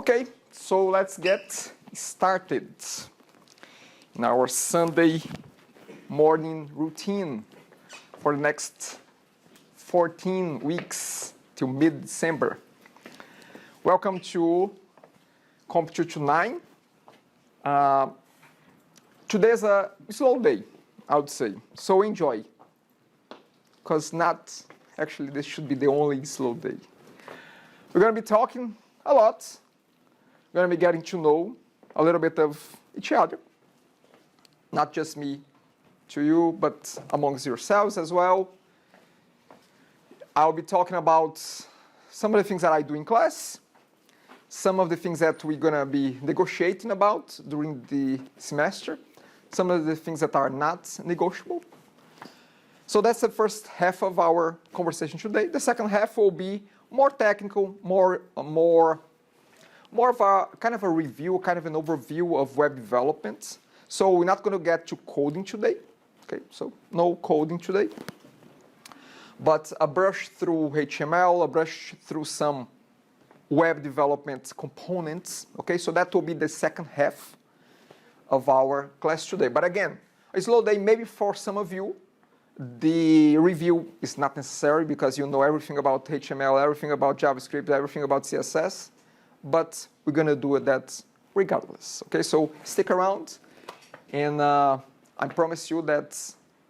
Okay, so let's get started in our Sunday morning routine for the next 14 weeks till mid-December. Welcome to comp229. Today is a slow day, I would say, so enjoy. Because actually this should be the only slow day. We're going to be talking a lot. We're going to be getting to know a little bit of each other. Not just me to you, but amongst yourselves as well. I'll be talking about some of the things that I do in class, some of the things that we're going to be negotiating about during the semester, some of the things that are not negotiable. So that's the first half of our conversation today. The second half will be more technical, more of a kind of a review, kind of an overview of web development. So we're not going to get to coding today. Okay, so no coding today. But a brush through HTML, a brush through some web development components. Okay, so that will be the second half of our class today. But again, a slow day maybe for some of you. The review is not necessary because you know everything about HTML, everything about JavaScript, everything about CSS. But we're going to do that regardless. Okay, so stick around. And I promise you that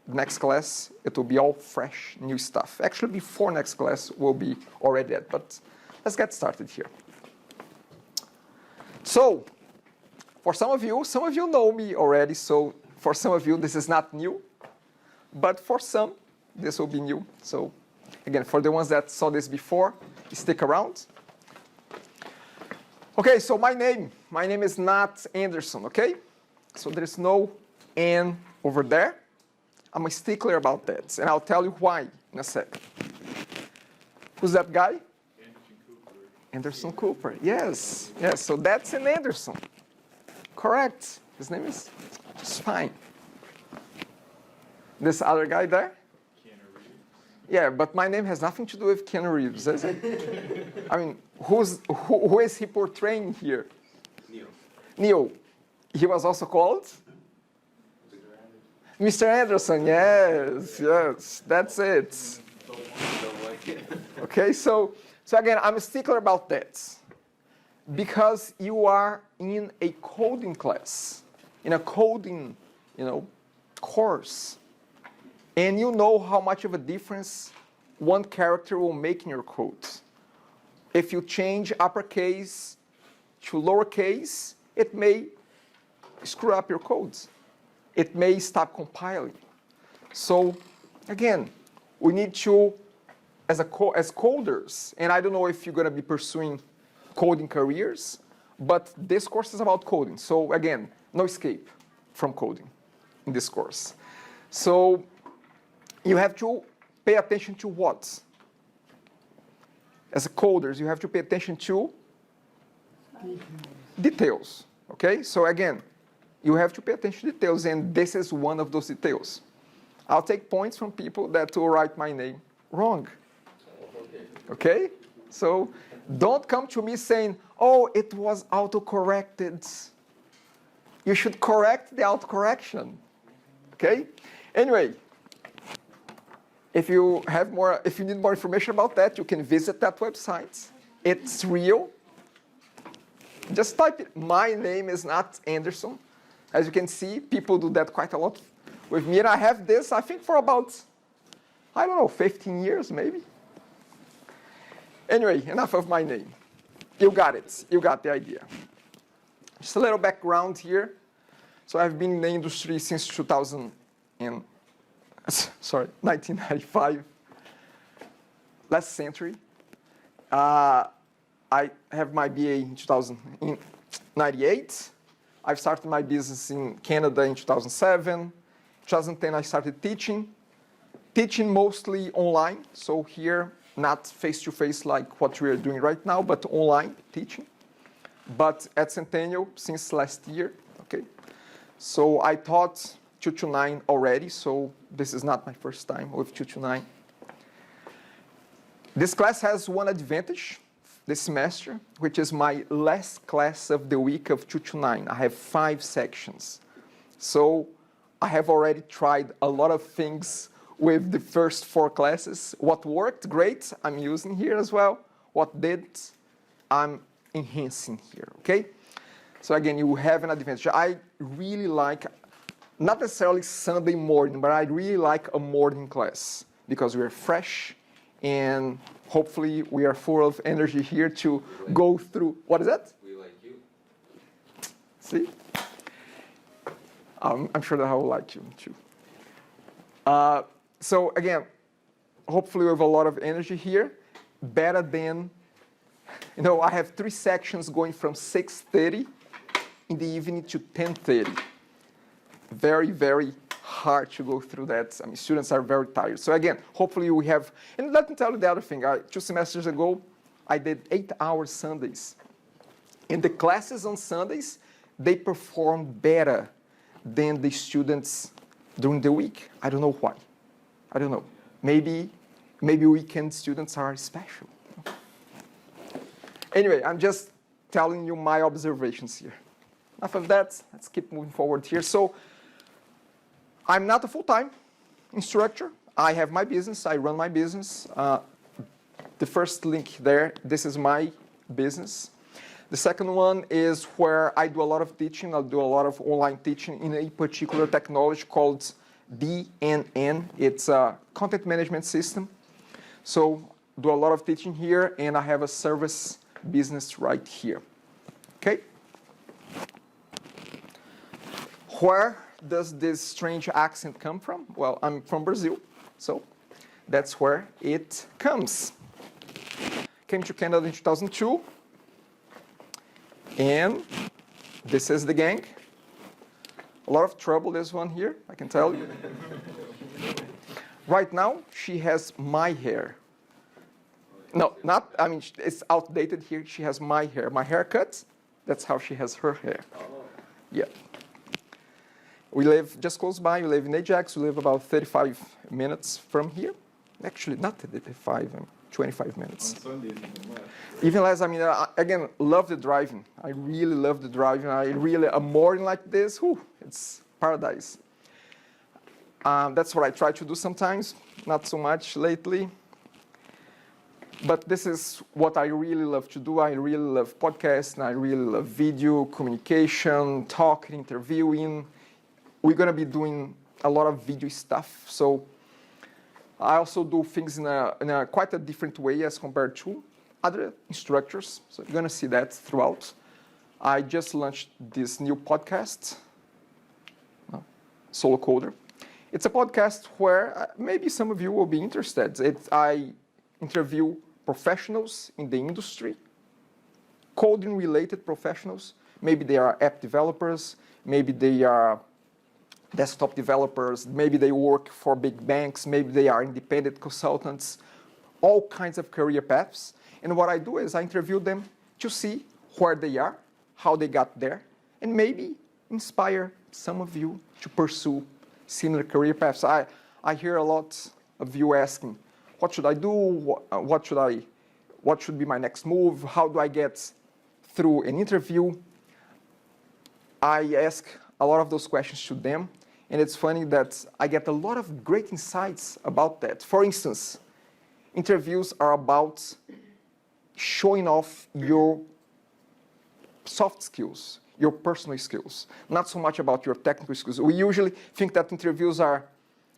next class, it will be all fresh, new stuff. Actually, before next class, we'll be already at. But let's get started here. So, for some of you know me already. So for some of you, this is not new. But for some, this will be new. So again, for the ones that saw this before, stick around. Okay, so my name is not Anderson, okay? So there's no N over there. I'm a stickler about that, and I'll tell you why in a second. Who's that guy? Anderson Cooper, yes. Yes, so that's an Anderson. Correct. His name is just fine. This other guy there? Keanu Reeves. Yeah, but my name has nothing to do with Keanu Reeves, does it? I mean, who is he portraying here? Neo. Neo. He was also called? Mr. Anderson, yes, that's it. Okay, so again, I'm a stickler about that. Because you are in a coding class, in a coding, course. And you know how much of a difference one character will make in your code. If you change uppercase to lowercase, it may screw up your code. It may stop compiling. So again, we need to, as coders, and I don't know if you're going to be pursuing coding careers, but this course is about coding. So again, no escape from coding in this course. So you have to pay attention to what? As coders, you have to pay attention to details. Okay? So again, you have to pay attention to details, and this is one of those details. I'll take points from people that will write my name wrong. Okay? So don't come to me saying, oh, it was auto-corrected. You should correct the autocorrection. Okay? Anyway, if you need more information about that, you can visit that website. It's real. Just type it. My name is not Anderson. As you can see, people do that quite a lot with me. And I have this, I think, for about, 15 years maybe. Anyway, enough of my name. You got it. You got the idea. Just a little background here. So I've been in the industry since 1995, last century. I have my BA in 1998. I've started my business in Canada in 2007. 2010, I started teaching mostly online. So here, not face-to-face like what we are doing right now, but online teaching. But at Centennial since last year, okay? So I taught 229 already, so this is not my first time with 229. This class has one advantage this semester, which is my last class of the week of 229. I have 5 sections. So I have already tried a lot of things with the first 4 classes. What worked, great, I'm using here as well. What didn't, I'm enhancing here, okay? So again, you have an advantage. I really like, not necessarily Sunday morning, but I really like a morning class because we're fresh and hopefully we are full of energy here to go through. What is that? We like you. See? I'm sure that I will like you too. So again, hopefully we have a lot of energy here. Better than, I have 3 sections going from 6:30 in the evening to 10:30. Very, very hard to go through that. I mean, students are very tired. So again, hopefully we have, and let me tell you the other thing. 2 semesters ago, I did 8-hour Sundays. And the classes on Sundays, they perform better than the students during the week. I don't know why. I don't know. Maybe weekend students are special. Anyway, I'm just telling you my observations here. Enough of that. Let's keep moving forward here. So I'm not a full-time instructor. I have my business. I run my business. The first link there, this is my business. The second one is where I do a lot of teaching. I'll do a lot of online teaching in a particular technology called DNN. It's a content management system. So do a lot of teaching here, and I have a service business right here. Okay? Where does this strange accent come from? Well, I'm from Brazil, so that's where it comes. Came to Canada in 2002, and this is the gang. A lot of trouble, this one here, I can tell you. Right now, she has my hair. No, not, I mean, it's outdated here. She has my hair. My haircut, that's how she has her hair. Yeah. We live just close by. We live in Ajax. We live about 35 minutes from here. Actually, not 35, 25 minutes. On Sundays, even less. Even less, I mean, again, love the driving. I really love the driving. A morning like this, whew, it's paradise. That's what I try to do sometimes, not so much lately. But this is what I really love to do. I really love podcasts, and I really love video, communication, talking, interviewing. We're going to be doing a lot of video stuff. So I also do things in a quite a different way as compared to other instructors. So you're going to see that throughout. I just launched this new podcast, Solo Coder. It's a podcast where maybe some of you will be interested. I interview professionals in the industry, coding-related professionals. Maybe they are app developers, maybe they are desktop developers, maybe they work for big banks, maybe they are independent consultants, all kinds of career paths. And what I do is I interview them to see where they are, how they got there, and maybe inspire some of you to pursue similar career paths. I hear a lot of you asking, what should I do? What should be my next move? How do I get through an interview? I ask a lot of those questions to them, and it's funny that I get a lot of great insights about that. For instance, interviews are about showing off your soft skills, your personal skills, not so much about your technical skills. We usually think that interviews are,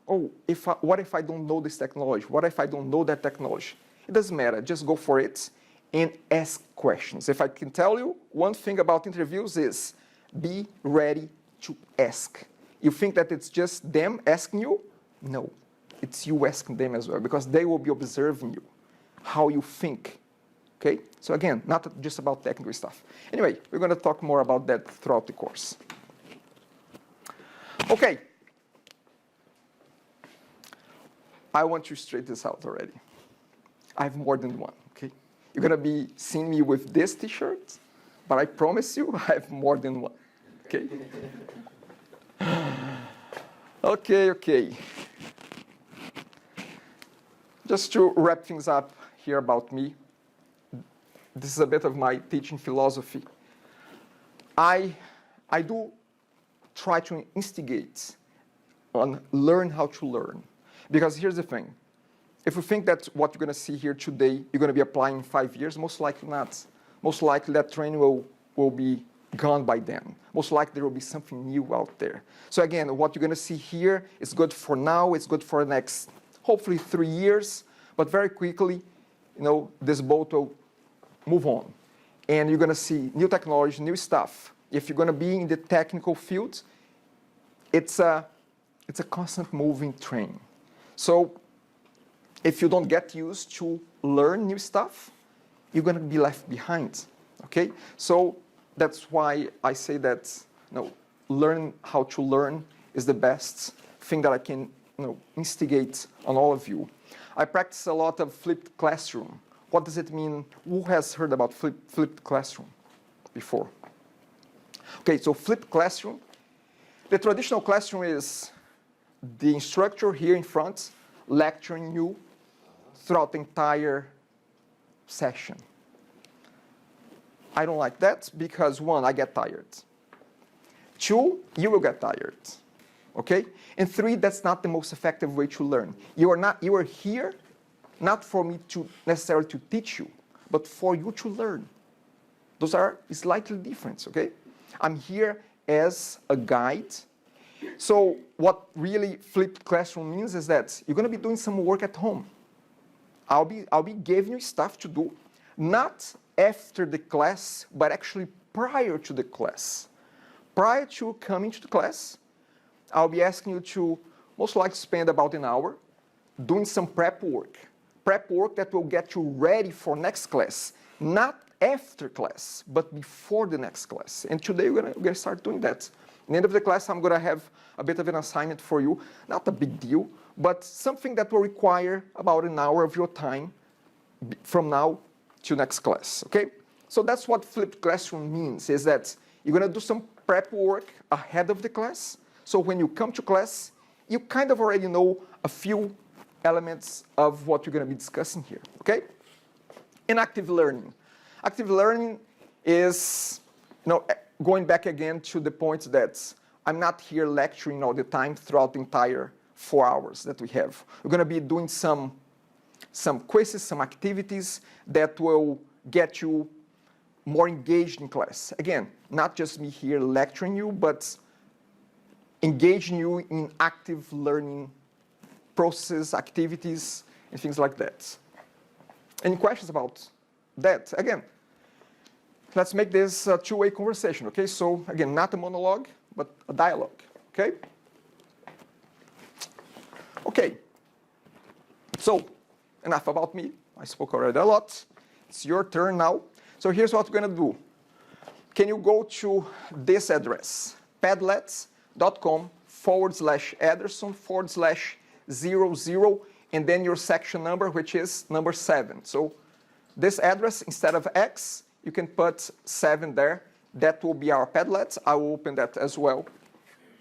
what if I don't know this technology? What if I don't know that technology? It doesn't matter. Just go for it and ask questions. If I can tell you one thing about interviews is be ready to ask. You think that it's just them asking you? No, it's you asking them as well, because they will be observing you, how you think. Okay? So again, not just about technical stuff. Anyway, we're going to talk more about that throughout the course. Okay. I want to straighten this out already. I have more than one, okay? You're going to be seeing me with this t-shirt, but I promise you I have more than one, okay? Okay. Just to wrap things up here about me, this is a bit of my teaching philosophy. I do try to instigate on learn how to learn. Because here's the thing. If you think that what you're going to see here today, you're going to be applying in 5 years, most likely not. Most likely that training will be gone by then. Most likely there will be something new out there. So again, what you're going to see here is good for now. It's good for the next, hopefully, 3 years. But very quickly, this boat will move on. And you're going to see new technology, new stuff. If you're going to be in the technical field, it's a constant moving train. So if you don't get used to learn new stuff, you're going to be left behind. Okay? So that's why I say that learn how to learn is the best thing that I can instigate on all of you. I practice a lot of flipped classroom. What does it mean? Who has heard about flipped classroom before? Okay, so flipped classroom. The traditional classroom is the instructor here in front lecturing you throughout the entire session. I don't like that because 1, I get tired. 2, you will get tired. Okay? And 3, that's not the most effective way to learn. You are here not for me to necessarily to teach you, but for you to learn. Those are slightly different, okay? I'm here as a guide. So what really flipped classroom means is that you're going to be doing some work at home. I'll be giving you stuff to do, not after the class, but actually prior to the class. Prior to coming to the class, I'll be asking you to most likely spend about an hour doing some prep work. Prep work that will get you ready for next class, not after class, but before the next class. And today we're going to start doing that. At the end of the class, I'm going to have a bit of an assignment for you. Not a big deal, but something that will require about an hour of your time from now to next class, okay? So that's what flipped classroom means, is that you're going to do some prep work ahead of the class. So when you come to class, you kind of already know a few elements of what you're going to be discussing here, okay? And active learning. Active learning is, going back again to the point that I'm not here lecturing all the time throughout the entire 4 hours that we have. We're going to be doing some quizzes, some activities that will get you more engaged in class. Again, not just me here lecturing you, but engaging you in active learning processes, activities, and things like that. Any questions about that? Again, let's make this a two-way conversation, okay? So, again, not a monologue, but a dialogue, okay? Okay. So, enough about me. I spoke already a lot. It's your turn now. So here's what we're going to do. Can you go to this address, padlets.com/Ederson/00, and then your section number, which is number 7. So this address, instead of X, you can put 7 there. That will be our Padlet. I will open that as well.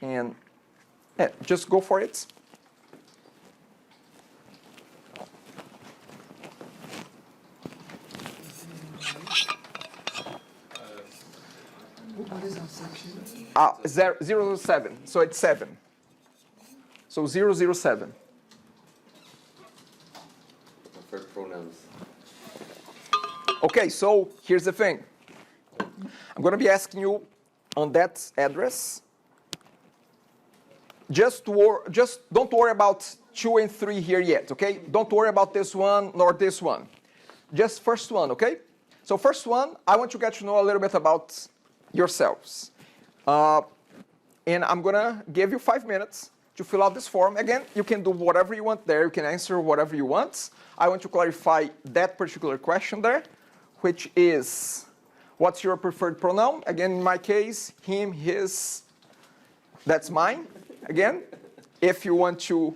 And just go for it. What is our section? 007. So it's 7. So 007. Preferred pronouns. Okay, so here's the thing. I'm going to be asking you on that address. Just don't worry about 2 and 3 here yet, okay? Don't worry about this one nor this one. Just first one, okay? So first one, I want you to get to know a little bit about yourselves. And I'm going to give you 5 minutes to fill out this form. Again, you can do whatever you want there. You can answer whatever you want. I want to clarify that particular question there, which is, what's your preferred pronoun? Again, in my case, him, his, that's mine. Again, if you want to,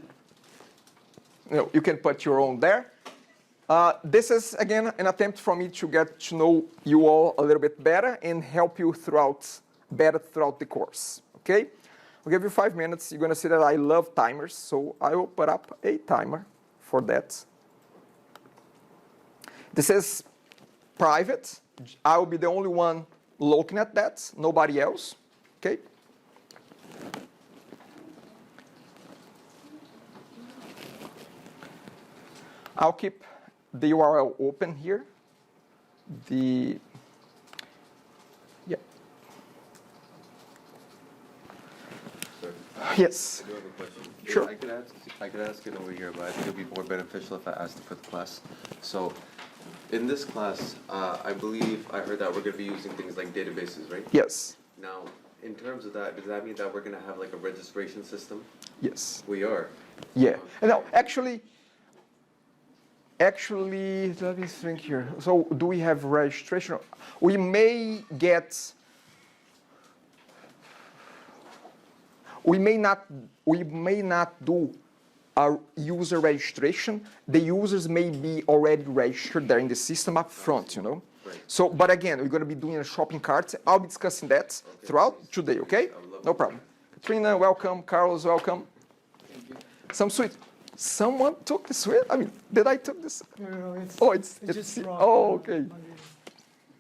you can put your own there. This is, again, an attempt for me to get to know you all a little bit better and help you throughout the course, okay? I'll give you 5 minutes. You're going to see that I love timers, so I will put up a timer for that. This is private. I will be the only one looking at that, nobody else, okay? I'll keep the URL open here. Yeah. Sorry. Yes. I do have a question. Sure. I could ask it over here, but I think it'd be more beneficial if I asked it for the class. So, in this class, I believe I heard that we're going to be using things like databases, right? Yes. Now, in terms of that, does that mean that we're going to have like a registration system? Yes. We are. Yeah. No, actually, let me think here. So, do we have registration? We may get. We may not do a user registration. The users may be already registered there in the system up front, you know. Right. So, but again, we're going to be doing a shopping cart. I'll be discussing that throughout today, okay? No problem. Katrina, welcome. Carlos, welcome. Thank you. Some sweet. Someone took the sweet? I mean, did I took this? No, It's just raw. oh, okay.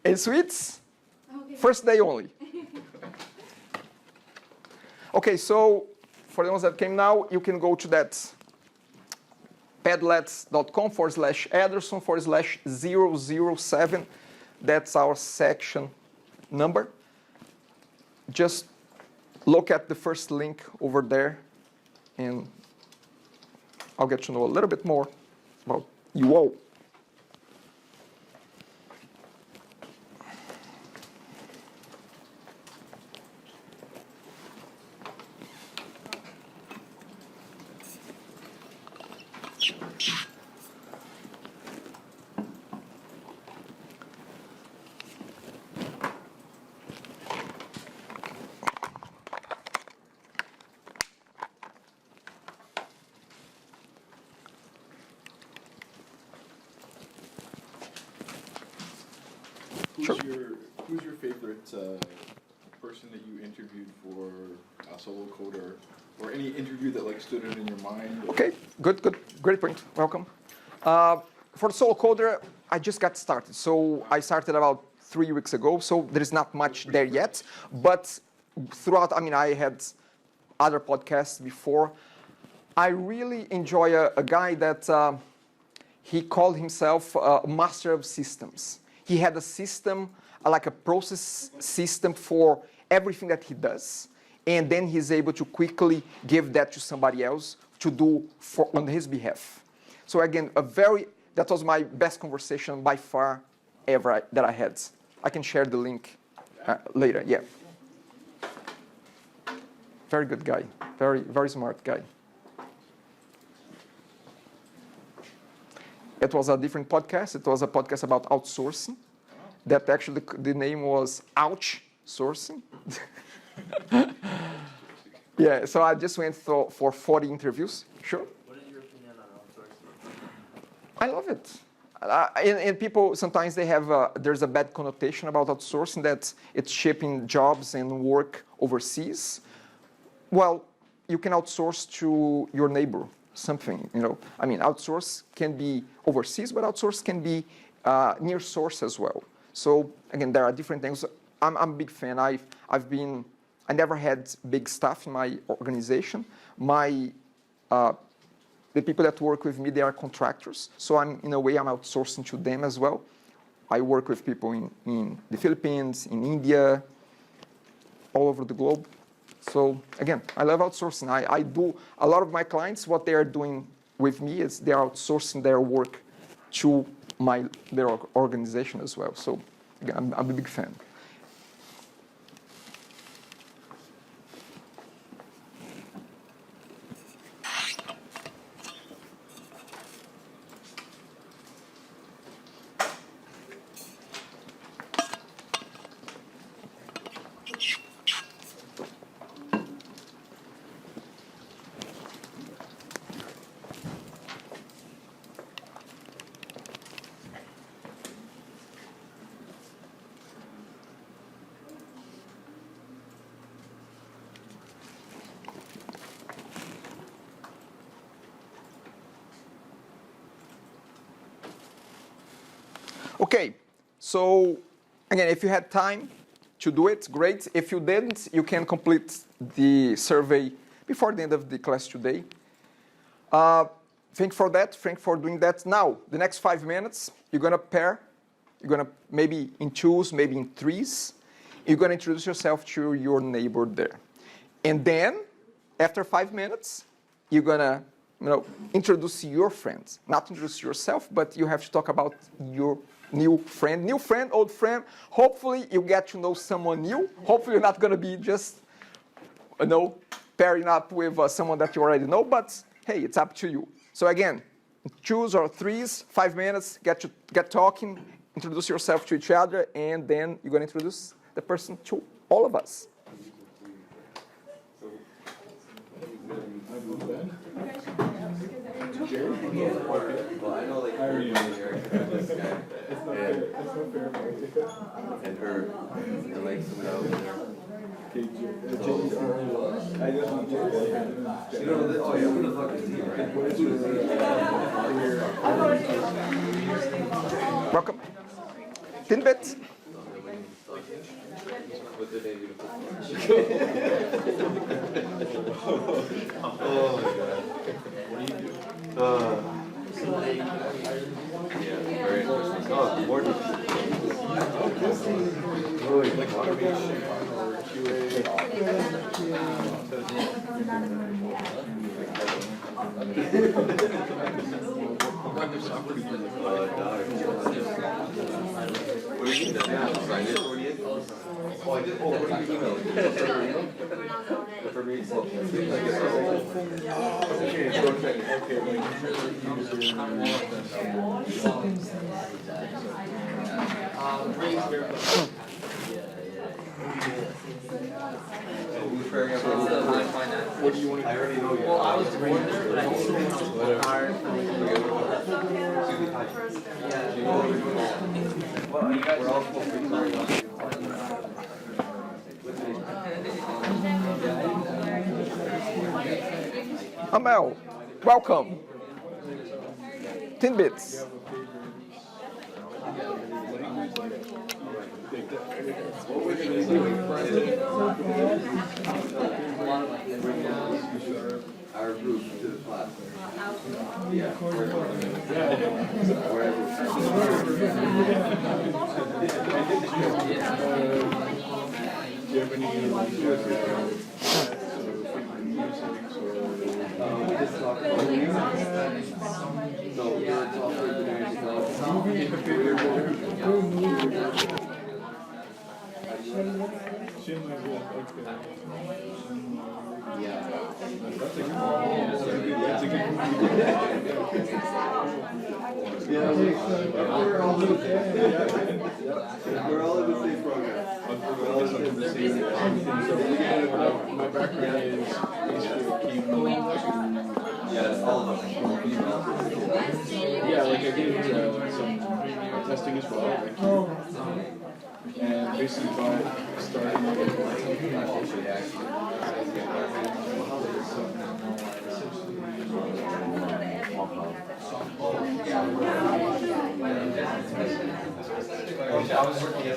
And sweets? Okay. First day only. Okay, so for the ones that came now, you can go to that padlets.com/Ederson/007. That's our section number. Just look at the first link over there, and I'll get to know a little bit more about you all. Who's your favorite person that you interviewed for Solo Coder, or any interview that like stood out in your mind? Okay, good, great point. Welcome. For the solo coder, I just got started. So I started about 3 weeks ago. So there is not much there yet. But throughout, I mean, I had other podcasts before. I really enjoy a guy that he called himself a master of systems. He had a system, like a process system for everything that he does. And then he's able to quickly give that to somebody else to do on his behalf. So again, that was my best conversation by far ever that I had. I can share the link later, yeah. Very good guy, very smart guy. It was a different podcast. It was a podcast about outsourcing. That actually, the name was Ouch Sourcing. Yeah, so I just went for 40 interviews. Sure. What is your opinion on outsourcing? I love it. And people, sometimes they have, there's a bad connotation about outsourcing, that it's shipping jobs and work overseas. Well, you can outsource to your neighbor something, you know. I mean, outsource can be overseas, but outsource can be near source as well. So again, there are different things. I'm a big fan. I never had big staff in my organization. The people that work with me, they are contractors. So in a way, I'm outsourcing to them as well. I work with people in the Philippines, in India, all over the globe. So again, I love outsourcing. I do, a lot of my clients, what they are doing with me is they are outsourcing their work to their organization as well. So again, I'm a big fan. Okay, So again, if you had time to do it, great. If you didn't, you can complete the survey before the end of the class today. Thank you for doing that. Now, the next 5 minutes, you're gonna pair. You're gonna maybe in twos, maybe in threes. You're gonna introduce yourself to your neighbor there. And then, after 5 minutes, you're gonna introduce your friends. Not introduce yourself, but you have to talk about your new friend, old friend. Hopefully you get to know someone new. Hopefully you're not gonna be just, pairing up with someone that you already know, but hey, it's up to you. So again, twos or threes, 5 minutes, get talking, introduce yourself to each other, and then you're gonna introduce the person to all of us. Well, I know like this guy and her, and like some guy over there. You know that? Oh yeah, I'm gonna fucking see right? Welcome. Tinbit. What's the name? Oh my god. What do you do? Yeah, very interesting. Oh, more Like automation or QA. What do you mean? Sign it already in? Oh, I did. Oh, what do you email? For me, What do you want to do? I already know you. Well, I was born there, but I didn't hire for well, you guys We're all supposed to be sorry. Amel, welcome. Tinbits. Our group to the class. Yeah. Do you have any We just talked about so you're a software Yeah, we're all in the same program. We're all in the same my background is basically Yeah, all of us. yeah, like I did some testing as well. And basically by starting I was working at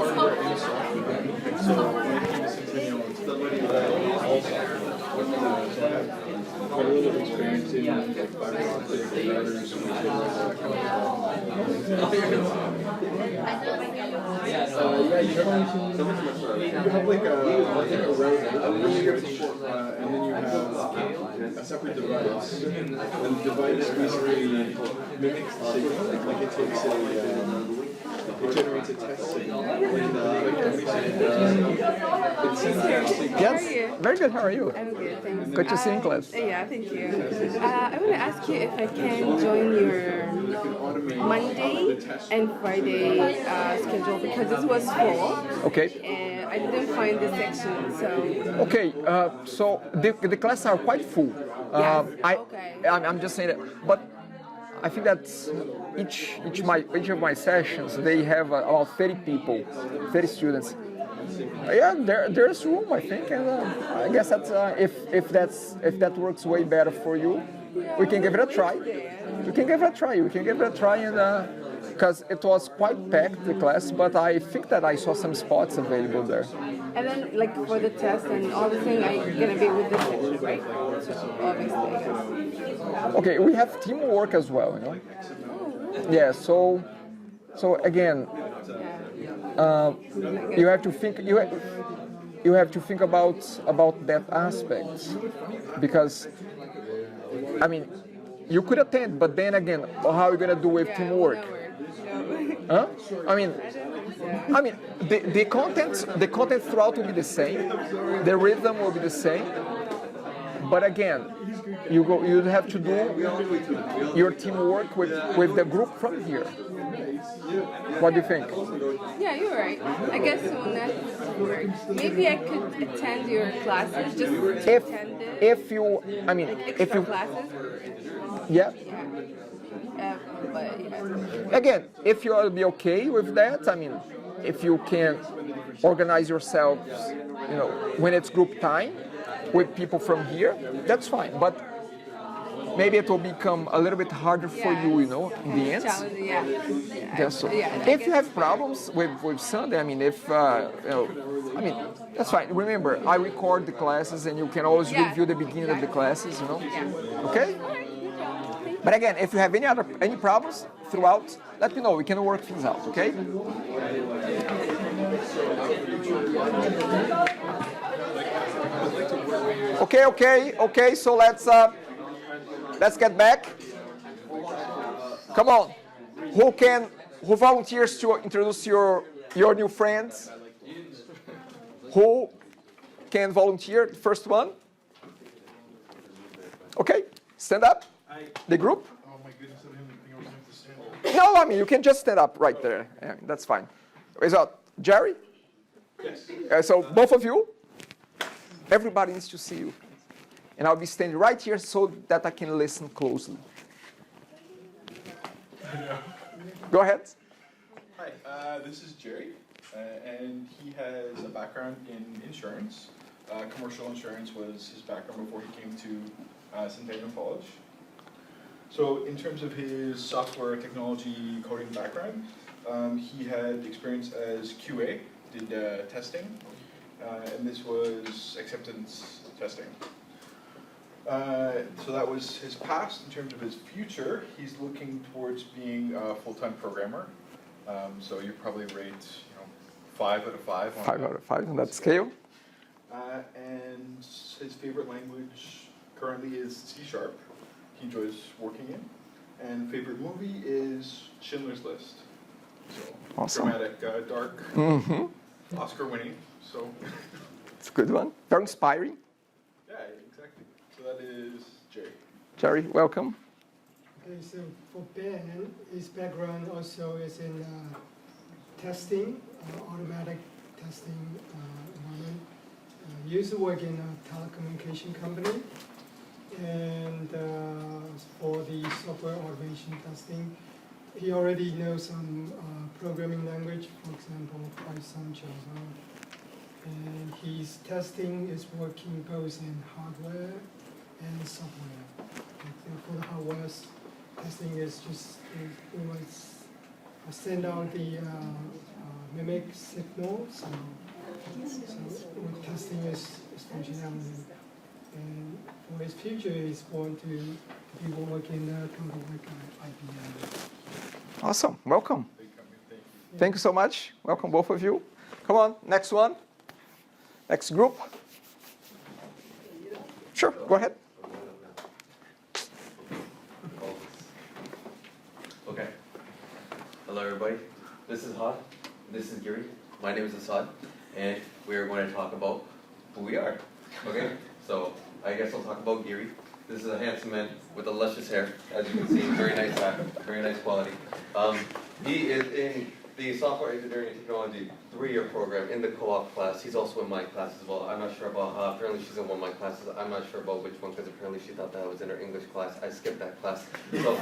hardware and software. So when it came to Centennial, also so I have quite a little bit of experience in like fiber optic routers yeah, you have like a router, and then you have a separate device. And the device basically mimics the signal, like it takes it generates a test signal. Yes, very good. How are you? I'm good, thanks. Good to see you in class. Yeah, thank you. I want to ask you if I can join your Monday and Friday schedule because this was full. Okay. And I didn't find the section, so. Okay. So the classes are quite full. Yes, okay. I'm just saying that, but I think that each of my sessions they have about 30 people, 30 students. Yeah, there's room, I think, and I guess that's if that works way better for you, we can give it a try. We can give it a try. We can give it a try, and because it was quite packed, the class, but I think that I saw some spots available there. And then, like, for the test and all the thing, I'm gonna be with this section, right? So, obviously, I guess. Okay, we have teamwork as well, you know. Yeah, so again, you have to think you have to think about that aspect, because I mean you could attend, but then again, how are you gonna do with teamwork? Huh? I mean the content throughout will be the same, the rhythm will be the same, but again, you have to do your teamwork with the group from here. What do you think? Yeah, you're right. I guess maybe I could attend your classes, just attend it. If you, I mean, Extra if you, classes. yeah. But yeah. Again, if you will be okay with that, I mean, if you can organize yourselves, you know, when it's group time with people from here, that's fine. But maybe it will become a little bit harder for you, you know, in the end. Challenging, yeah. That's so. Yeah, If you have problems with Sunday, I mean, if you know, I mean, that's fine. Remember, I record the classes, and you can always review the beginning of the classes, you know. Okay. But again, if you have any problems throughout, let me know. We can work things out. Okay. Okay. So let's get back. Come on. Who volunteers to introduce your new friends? Who can volunteer? The first one. Okay, stand up. The group. Oh my goodness, I didn't think I was going to stand No, there. I mean you can just stand up right there. Yeah, that's fine. Is that Jerry? Yes. So both of you. Everybody needs to see you. And I'll be standing right here so that I can listen closely. Go ahead. Hi, this is Jerry, and he has a background in insurance. Commercial insurance was his background before he came to Centennial College. So in terms of his software technology coding background, he had experience as QA, did testing, and this was acceptance testing. So that was his past. In terms of his future, he's looking towards being a full-time programmer. So you probably rate, 5 out of 5. 5 out of 5 on that scale. And his favorite language currently is C#. He enjoys working in. And favorite movie is Schindler's List. So Awesome. Dramatic, dark, Oscar winning. So It's a good one. Very inspiring. yeah, exactly. So that is Jerry. Jerry, welcome. Okay, so for Ben, his background also is in testing, automatic testing environment. He used to work in a telecommunication company, and for the software automation testing, he already knows some programming language, for example, Python, Java. And his testing is working both in hardware and software. For the hardware testing is just we might send out the mimic signal, so testing is functionality. And for his future, he's going to be working in a company like IBM. Awesome. Welcome. Big company thing. Thank you so much. Welcome, both of you. Come on, next one. Next group. Sure, go ahead. Okay. Hello, everybody. This is Hod. This is Giri. My name is Assad, and we are going to talk about who we are. Okay. So I guess I'll talk about Giri. This is a handsome man with a luscious hair, as you can see. Very nice hat, very nice quality. He is in the software engineering and technology 3-year program in the co-op class. He's also in my class as well. I'm not sure about, apparently she's in one of my classes. I'm not sure about which one, because apparently she thought that I was in her English class. I skipped that class. So,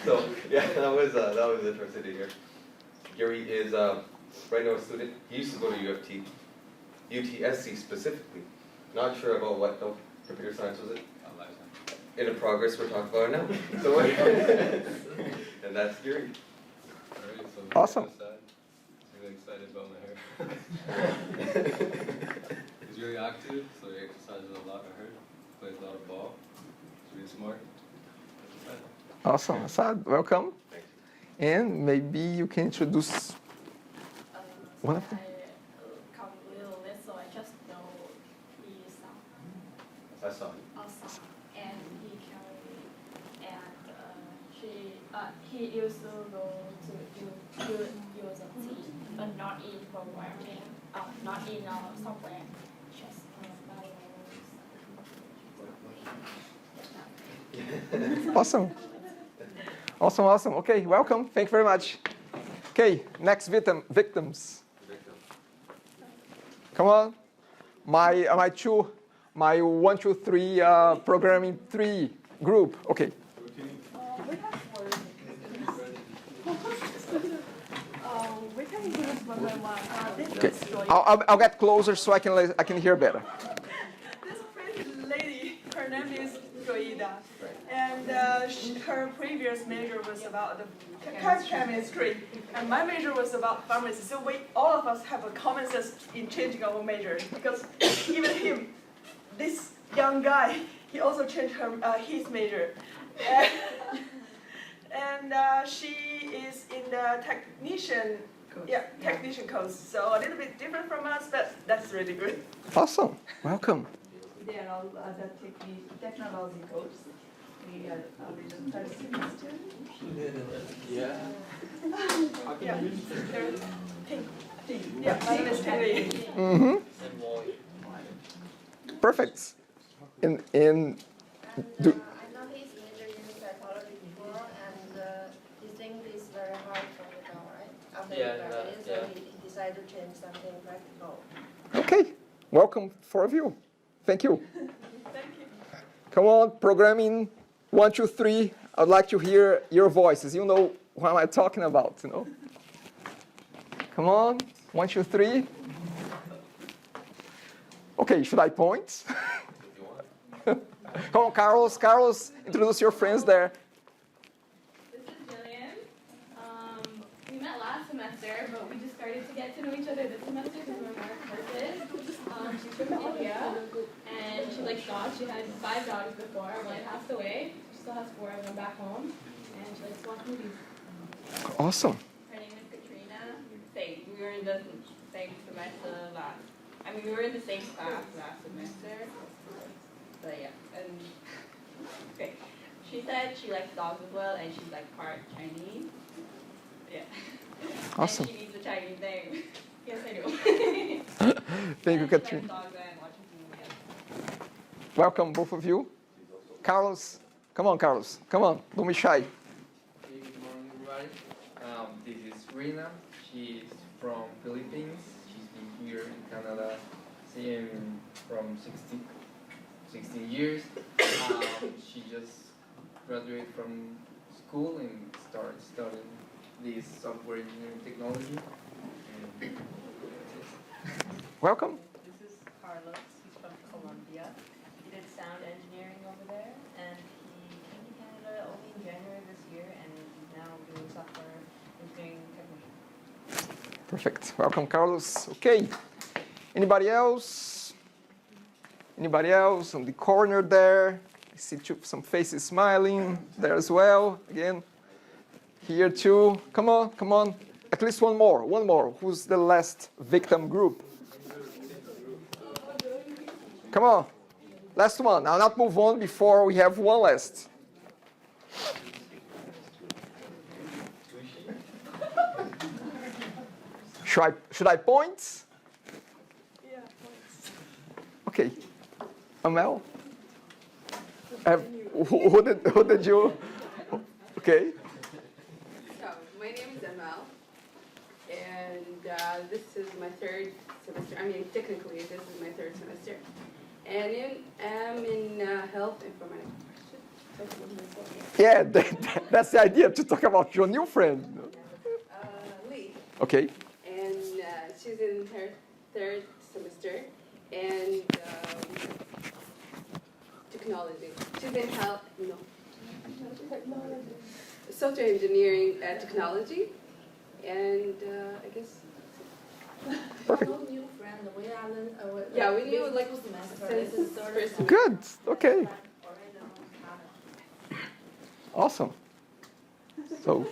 so yeah, that was interesting to hear. Gary is right now a student. He used to go to UTSC specifically. Not sure about what though. Computer science was it? In the progress we're talking about now. So and that's Gary. Alright, so Awesome. He's really excited about my hair. He's really active, so he exercises a lot, I heard. Plays a lot of ball. He's really smart. Awesome. Assad, welcome. Thank And maybe you can introduce one of them. I come a little bit, so I just know he is I saw it. awesome, and he can, and he used to go to university, but not in programming, not in software, just Awesome. Awesome, awesome. Okay, welcome. Thank you very much. Okay, next victims. Come on. My 1, 2, 3 programming 3 group. Okay. We can do this one by one. This Okay. is Joy. I'll get closer so I can hear better. This pretty lady, her name is Joida, and her previous major was about the chemistry, and my major was about pharmacy. So all of us have a common sense in changing our major, because even him, this young guy, he also changed his major. And she is in the technician course, so a little bit different from us, but that's really good. Awesome. Welcome. They are all other technology course. We are the first semester. Yeah, they're pink. Yeah, my name is Tilly. Mm-hmm. Perfect. Do, I know he's majored in psychology before, and he thinks it's very hard from the now, right? After he graduated, so he decided to change something practical. okay. Welcome, 4 of you. Thank you. Thank you. Come on, programming 1, 2, 3. I'd like to hear your voices. You know what am I talking about, you know? Come on, 1, 2, 3. Okay, should I point? Come on, Carlos. Carlos, introduce your friends there. This is Jillian. We met last semester, but we just started to get to know each other this semester because we're more close. She's from India, and she likes dogs. She had 5 dogs before. One passed away. She still has 4 of them back home, and she likes to watch movies. Awesome. Her name is Katrina. Same. We were in the same semester we were in the same class last semester. But yeah, and okay. She said she likes dogs as well, and she's like part Chinese. Yeah. Awesome. And she needs a Chinese name. Yes, I do. Thank you, And she likes Katrina. dogs and watches movies. Welcome, both of you. Carlos, come on, Carlos. Come on, don't be shy. Hey, good morning, everybody. This is Rina. She's from Philippines. She's been here in Canada from 16 years. She just graduated from school and started studying this software engineering technology. And Welcome. This is Carlos. He's from Colombia. He did sound engineering over there, and he came to Canada only in January this year, and he's now doing software engineering technician. Perfect. Welcome, Carlos. Okay. Anybody else? Anybody else on the corner there? I see some faces smiling there as well. Again, here too. Come on, come on. At least one more. One more. Who's the last victim group? Come on. Last one. I'll not move on before we have one last. Should I point? Yeah, points. Okay. Amel? Who did you? Okay. So, my name is Amal, and this is my 3rd semester. I mean, technically, this is my 3rd semester. And I'm in health informatics. Yeah, that's the idea, to talk about your new friend. Lee. Okay. And she's in her third semester, and technology. She's in software engineering technology, and I guess. New friend. Yeah, we knew like since first semester. Good. Okay. Awesome. So,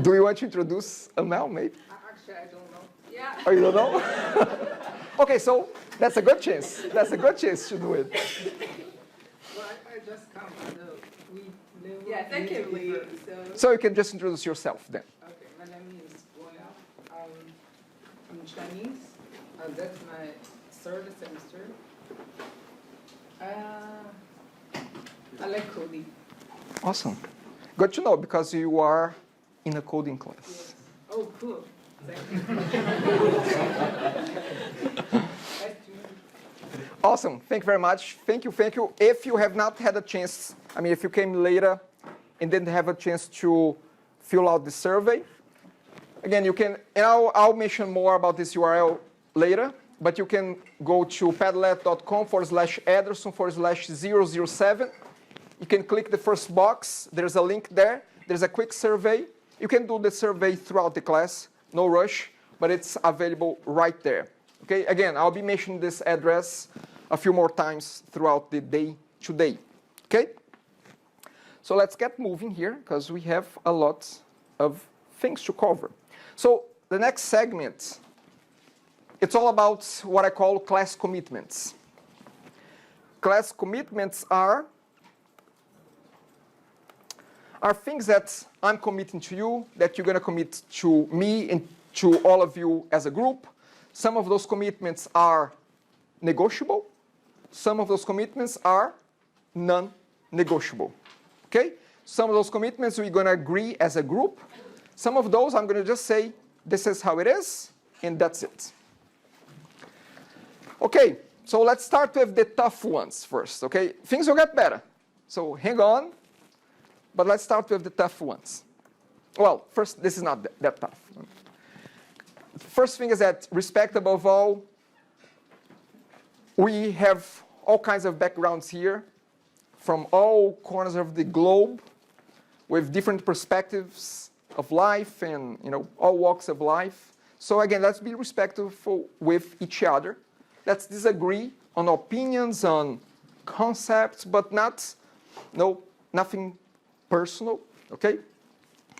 do you want to introduce Amel, maybe? Actually, I don't know. Yeah. Oh, you don't know? Okay, so that's a good chance. That's a good chance to do it. Well, I just come and we never Yeah, thank you. before. So you can just introduce yourself then. Okay, my name is Goya. I'm Chinese. That's my third semester. I like coding. Awesome. Good to know because you are in a coding class. Yes. Oh, cool. Thank you. Nice to meet you. Awesome. Thank you very much. Thank you. Thank you. If you have not had a chance, I mean, if you came later and didn't have a chance to fill out the survey, again, you can, and I'll mention more about this URL later, but you can go to padlet.com/Ederson/007. You can click the first box. There's a link there. There's a quick survey. You can do the survey throughout the class. No rush, but it's available right there. Okay, again, I'll be mentioning this address a few more times throughout the day today. Okay? So let's get moving here because we have a lot of things to cover. So the next segment, it's all about what I call class commitments. Class commitments are things that I'm committing to you, that you're going to commit to me and to all of you as a group. Some of those commitments are negotiable. Some of those commitments are non-negotiable. Okay? Some of those commitments we're going to agree as a group. Some of those I'm going to just say, this is how it is, and that's it. Okay, so let's start with the tough ones first. Okay? Things will get better. So hang on. But let's start with the tough ones. Well, first, this is not that tough. First thing is that respect above all. We have all kinds of backgrounds here from all corners of the globe with different perspectives of life and all walks of life. So again, let's be respectful with each other. Let's disagree on opinions, on concepts, but nothing personal, okay?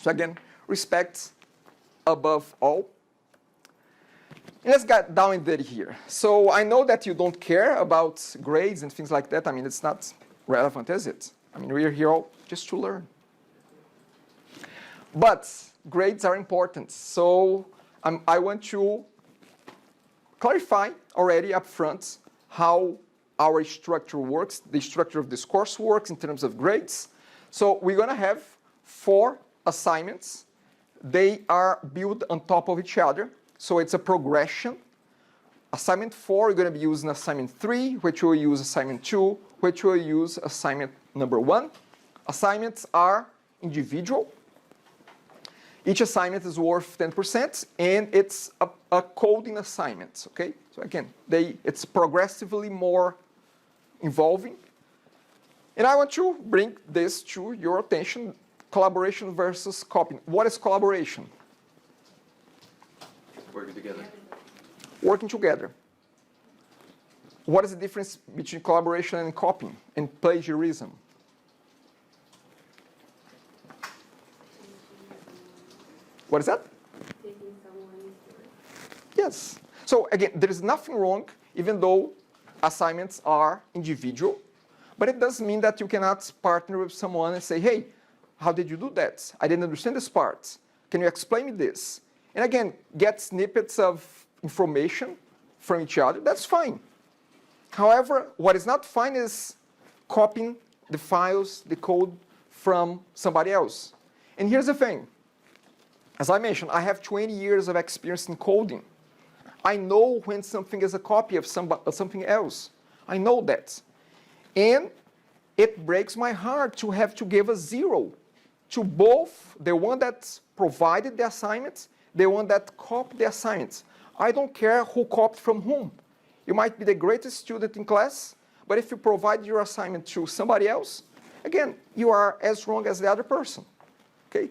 So again, respect above all. And let's get down and dirty here. So I know that you don't care about grades and things like that. I mean, it's not relevant, is it? I mean, we're here all just to learn. But grades are important. So I want to clarify already up front how our structure works, the structure of this course works in terms of grades. So we're going to have 4 assignments. They are built on top of each other. So it's a progression. Assignment 4, we're going to be using assignment 3, which will use assignment 2, which will use assignment number 1. Assignments are individual. Each assignment is worth 10%, and it's a coding assignment. Okay? So again, it's progressively more involving. And I want to bring this to your attention, collaboration versus copying. What is collaboration? Working together. Working together. What is the difference between collaboration and copying and plagiarism? What is that? Taking someone's work. Yes. So again, there is nothing wrong, even though assignments are individual. But it doesn't mean that you cannot partner with someone and say, hey, how did you do that? I didn't understand this part. Can you explain me this? And again, get snippets of information from each other. That's fine. However, what is not fine is copying the files, the code from somebody else. And here's the thing. As I mentioned, I have 20 years of experience in coding. I know when something is a copy of something else. I know that. And it breaks my heart to have to give a 0 to both the one that provided the assignment, the one that copied the assignment. I don't care who copied from whom. You might be the greatest student in class, but if you provide your assignment to somebody else, again, you are as wrong as the other person. Okay?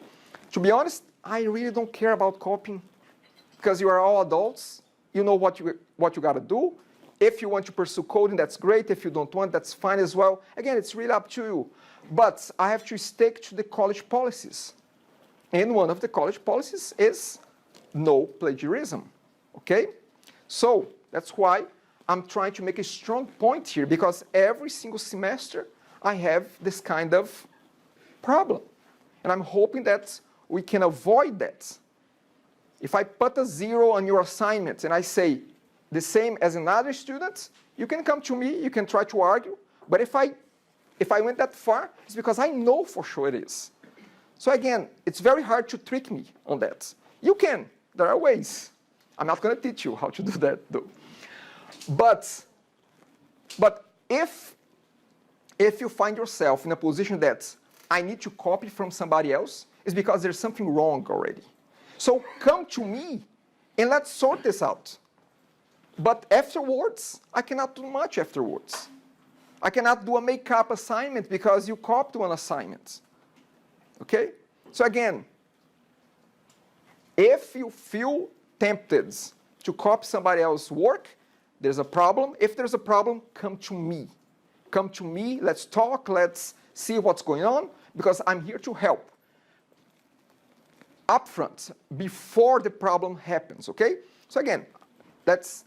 To be honest, I really don't care about copying because you are all adults. You know what you got to do. If you want to pursue coding, that's great. If you don't want, that's fine as well. Again, it's really up to you. But I have to stick to the college policies. And one of the college policies is no plagiarism. Okay? So that's why I'm trying to make a strong point here, because every single semester I have this kind of problem. And I'm hoping that we can avoid that. If I put a 0 on your assignment and I say the same as another student, you can come to me, you can try to argue. But if I went that far, it's because I know for sure it is. So again, it's very hard to trick me on that. You can. There are ways. I'm not going to teach you how to do that, though. But if you find yourself in a position that I need to copy from somebody else, it's because there's something wrong already. So come to me and let's sort this out. But afterwards, I cannot do much afterwards. I cannot do a make-up assignment because you copied one assignment. Okay? So again, if you feel tempted to copy somebody else's work, there's a problem. If there's a problem, come to me. Come to me, let's talk, let's see what's going on, because I'm here to help. Upfront, before the problem happens, okay? So again, let's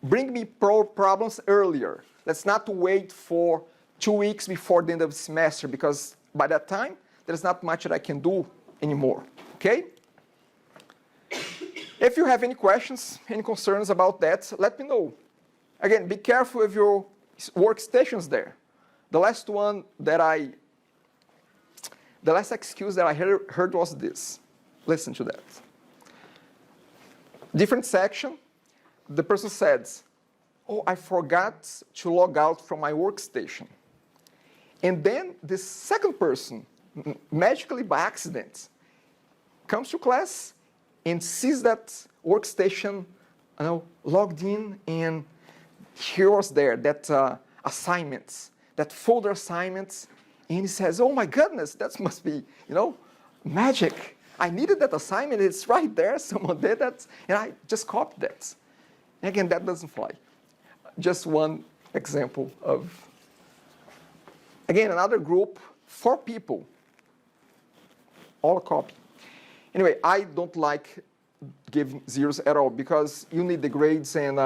bring me problems earlier. Let's not wait for 2 weeks before the end of the semester, because by that time, there's not much that I can do anymore, okay? If you have any questions, any concerns about that, let me know. Again, be careful with your workstations there. The last excuse that I heard was this. Listen to that. Different section, the person said, oh, I forgot to log out from my workstation. And then the second person, magically by accident, comes to class and sees that workstation logged in, and here was there, that assignments, that folder assignments, and he says, oh my goodness, that must be, magic. I needed that assignment, it's right there, someone did that, and I just copied that. And again, that doesn't fly. Just one example of, again, another group, 4 people, all a copy. Anyway, I don't like giving zeros at all because you need the grades, and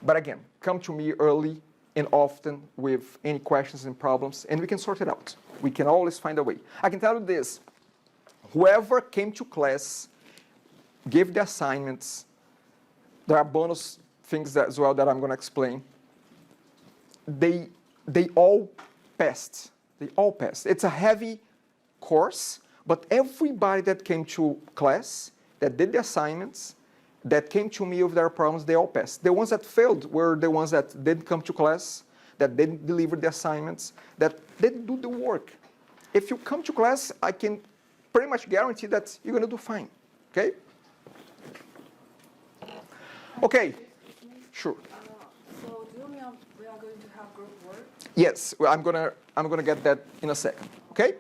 but again, come to me early and often with any questions and problems, and we can sort it out. We can always find a way. I can tell you this, whoever came to class, gave the assignments, there are bonus things as well that I'm going to explain, they all passed. They all passed. It's a heavy course, but everybody that came to class, that did the assignments, that came to me with their problems, they all passed. The ones that failed were the ones that didn't come to class, that didn't deliver the assignments, that didn't do the work. If you come to class, I can pretty much guarantee that you're going to do fine. Okay? Okay. Sure. So do you mean we are going to have group work? Yes, well, I'm gonna get that in a second. Okay?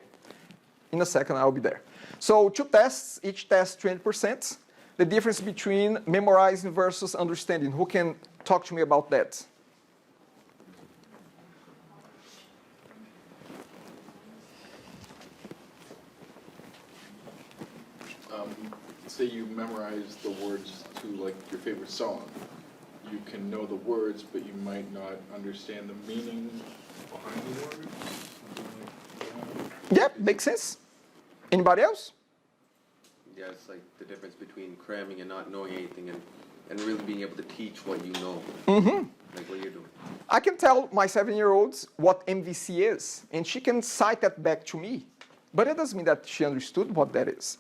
In a second, I'll be there. So 2 tests, each test 20%. The difference between memorizing versus understanding. Who can talk to me about that? Say you memorize the words to like your favorite song. You can know the words, but you might not understand the meaning behind the words. Yeah, makes sense. Anybody else? Yeah, it's like the difference between cramming and not knowing anything, and really being able to teach what you know. Mm-hmm. Like what you're doing. I can tell my 7-year-old what MVC is, and she can cite that back to me. But it doesn't mean that she understood what that is.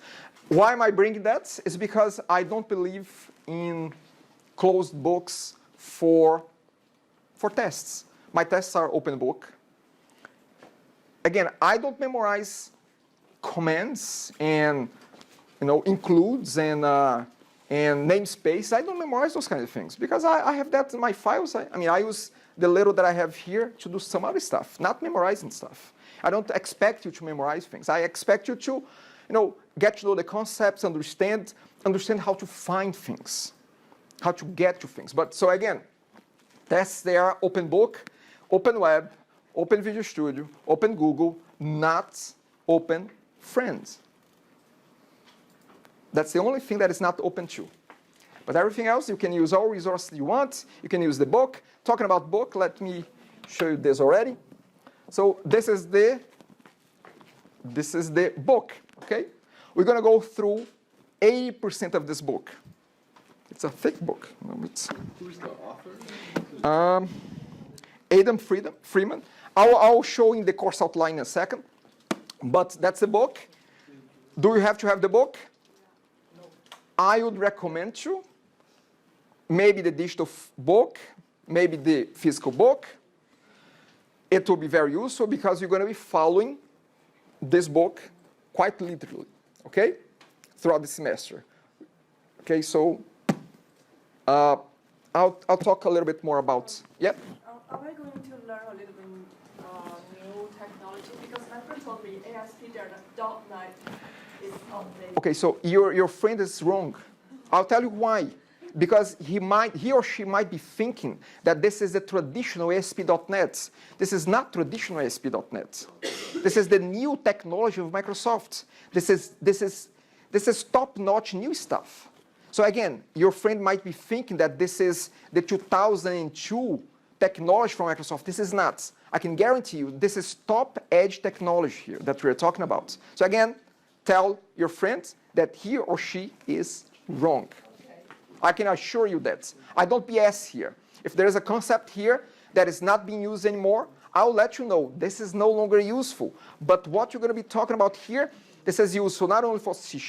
Why am I bringing that? It's because I don't believe in closed books for tests. My tests are open book. Again, I don't memorize commands and includes and and namespace. I don't memorize those kind of things because I have that in my files. I mean, I use the little that I have here to do some other stuff, not memorizing stuff. I don't expect you to memorize things. I expect you to, get to know the concepts, understand how to find things, how to get to things. But so again, tests there, open book, open web, open Visual Studio, open Google, not open Friends. That's the only thing that is not open to. But everything else, you can use all resources you want. You can use the book. Talking about book, let me show you this already. So this is the book, okay? We're going to go through 80% of this book. It's a thick book. Who's the author? Adam Freeman. I'll show in the course outline in a second. But that's the book. Do you have to have the book? No. I would recommend you maybe the digital book, maybe the physical book. It will be very useful because you're going to be following this book quite literally, okay, throughout the semester. Okay, so I'll talk a little bit more about, yeah? Are we going to learn a little bit new technology? Because my friend told me ASP.NET is outdated. Okay, so your friend is wrong. I'll tell you why. Because he or she might be thinking that this is the traditional ASP.NET. This is not traditional ASP.NET. This is the new technology of Microsoft. This is top-notch new stuff. So again, your friend might be thinking that this is the 2002 technology from Microsoft. This is not. I can guarantee you this is top-edge technology here that we're talking about. So again, tell your friend that he or she is wrong. I can assure you that. I don't BS here. If there is a concept here that is not being used anymore, I'll let you know. This is no longer useful. But what you're going to be talking about here, this is useful not only for C#,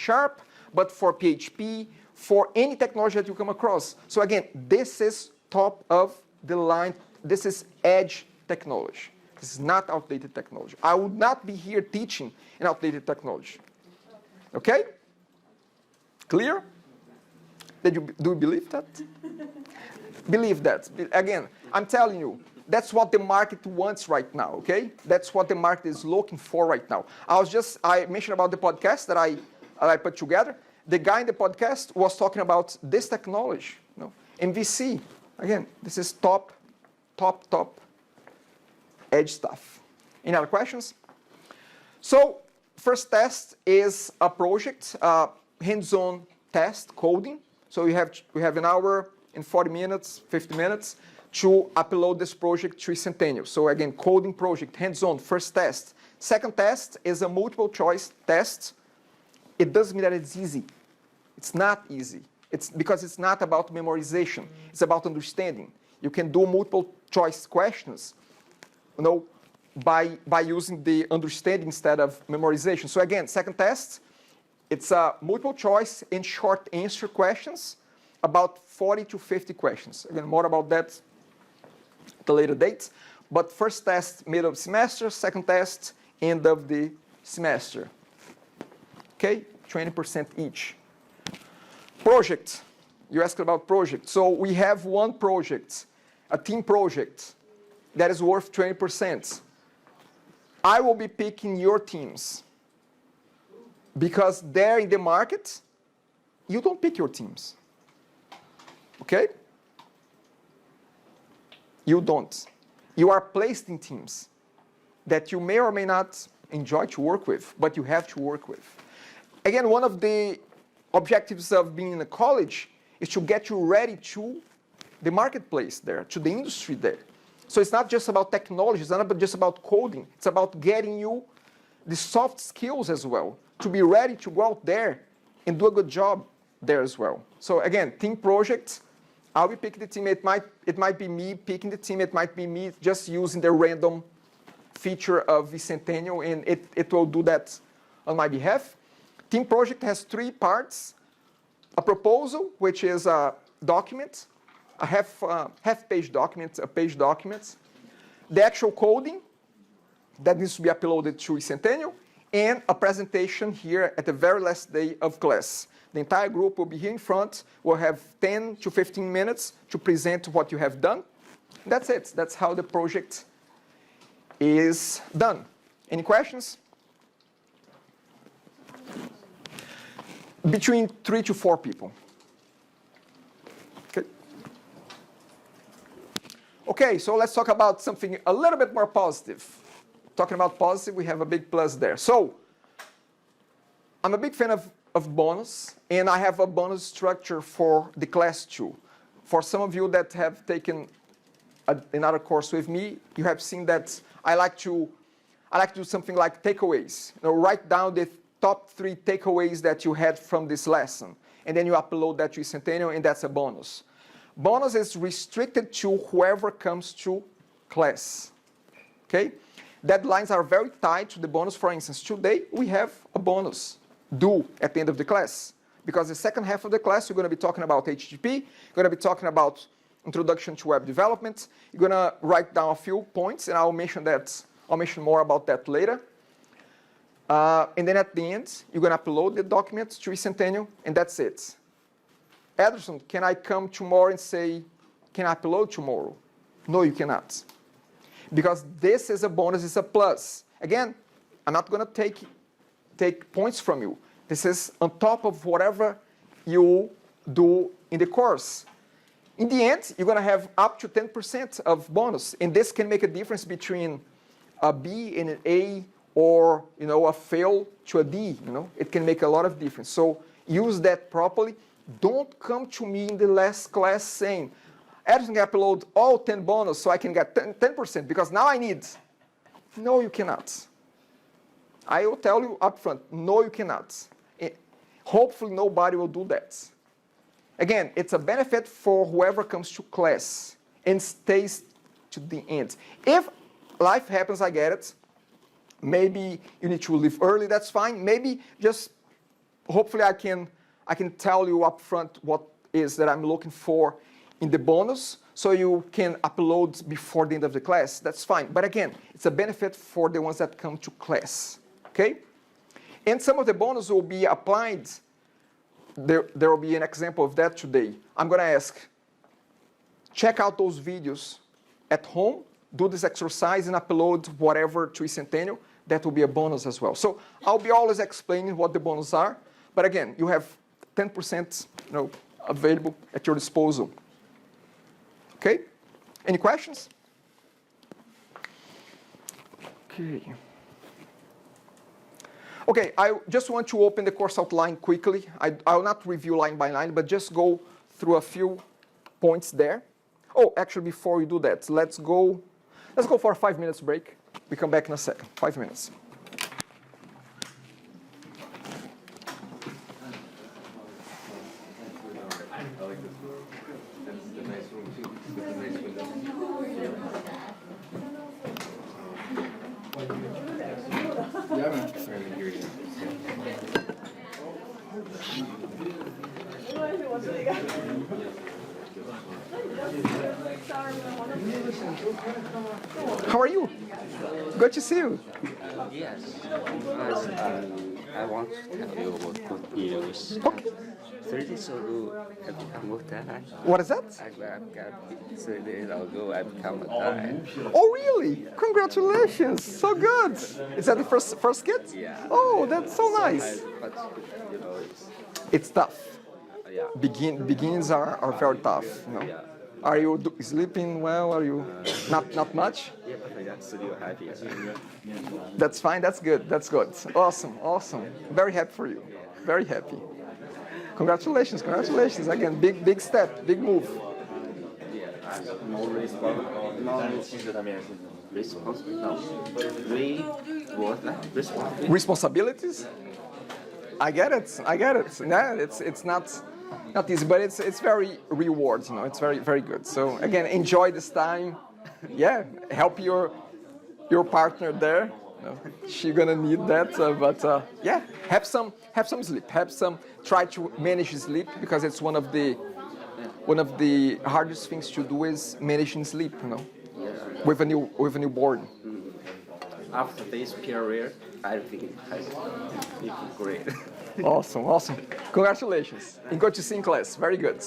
but for PHP, for any technology that you come across. So again, this is top of the line. This is edge technology. This is not outdated technology. I would not be here teaching an outdated technology. Okay? Clear? Do you believe that? Believe that. Again, I'm telling you, that's what the market wants right now, okay? That's what the market is looking for right now. I mentioned about the podcast that I put together. The guy in the podcast was talking about this technology, MVC. Again, this is top edge stuff. Any other questions? So, first test is a project, hands-on test, coding. So we have an hour and 40 minutes, 50 minutes to upload this project to Centennial. So again, coding project, hands-on, first test. Second test is a multiple choice test. It doesn't mean that it's easy. It's not easy. It's because it's not about memorization. It's about understanding. You can do multiple choice questions, by using the understanding instead of memorization. So again, second test, it's a multiple choice and short answer questions, about 40 to 50 questions. Again, more about that at a later date. But first test, middle of semester, second test, end of the semester. Okay, 20% each. Project, you asked about project. So we have one project, a team project, that is worth 20%. I will be picking your teams. Because there in the market, you don't pick your teams. Okay? You don't. You are placed in teams that you may or may not enjoy to work with, but you have to work with. Again, one of the objectives of being in a college is to get you ready to the marketplace there, to the industry there. So it's not just about technology, it's not just about coding, it's about getting you the soft skills as well, to be ready to go out there and do a good job there as well. So again, team project, I'll be picking the team. It might be me picking the team. It might be me just using the random feature of Centennial, and it will do that on my behalf. Team project has 3 parts. A proposal, which is a document, a half-page document, a page document. The actual coding that needs to be uploaded to Centennial, and a presentation here at the very last day of class. The entire group will be here in front. We'll have 10 to 15 minutes to present what you have done. That's it. That's how the project is done. Any questions? Between 3 to 4 people. Okay. Okay, so let's talk about something a little bit more positive. Talking about positive, we have a big plus there. So, I'm a big fan of bonus, and I have a bonus structure for the class too. For some of you that have taken another course with me, you have seen that I like to do something like takeaways. You know, write down the top 3 takeaways that you had from this lesson, and then you upload that to Centennial, and that's a bonus. Bonus is restricted to whoever comes to class. Okay? Deadlines are very tied to the bonus. For instance, today we have a bonus due at the end of the class, because the second half of the class you're going to be talking about HTTP, you're going to be talking about introduction to web development. You're going to write down a few points, and I'll mention more about that later. And then at the end, you're going to upload the documents to Centennial, and that's it. Ederson, can I come tomorrow and say, can I upload tomorrow? No, you cannot. Because this is a bonus, it's a plus. Again, I'm not going to take points from you. This is on top of whatever you do in the course. In the end, you're going to have up to 10% of bonus, and this can make a difference between a B and an A, or a fail to a D. It can make a lot of difference. So use that properly. Don't come to me in the last class saying, Edison can upload all 10 bonus so I can get 10% because now I need. No, you cannot. I will tell you up front, no, you cannot. Hopefully nobody will do that. Again, it's a benefit for whoever comes to class and stays to the end. If life happens, I get it. Maybe you need to leave early, that's fine. Maybe just, hopefully I can tell you up front what is that I'm looking for in the bonus, so you can upload before the end of the class, that's fine. But again, it's a benefit for the ones that come to class, okay? And some of the bonus will be applied. There will be an example of that today. I'm going to ask, check out those videos at home, do this exercise and upload whatever to Centennial. That will be a bonus as well. So I'll be always explaining what the bonuses are. But again, you have 10% available at your disposal. Okay? Any questions? Okay. Okay, I just want to open the course outline quickly. I will not review line by line, but just go through a few points there. Oh, actually, before we do that, let's go for a 5 minutes break. We come back in a second. 5 minutes. How are you? Good to see you. Yes. I want to tell you about good news. Okay. 3 days ago, I became a dad. What is that? 3 days ago, I became a dad. Oh, really? Congratulations. So good. Is that the first kid? Yeah. Oh, that's so nice. But, it's tough. Yeah. Beginnings are very tough. Yeah. Are you sleeping well? Are you not much? Yeah, but I got still happy. That's fine. That's good. That's good. Awesome. Very happy for you. Very happy. Congratulations. Again, big step, big move. Yeah. More responsible. Responsibilities? I get it. Yeah, it's not easy, but it's very rewarding. It's very good. So again, enjoy this time. Yeah, help your partner there. She's gonna need that, but yeah, have some sleep. Try to manage sleep, because it's one of the hardest things to do is managing sleep. With a newborn. After this period, I think I feel great. Awesome, awesome. Congratulations. And good to see you in class. Very good.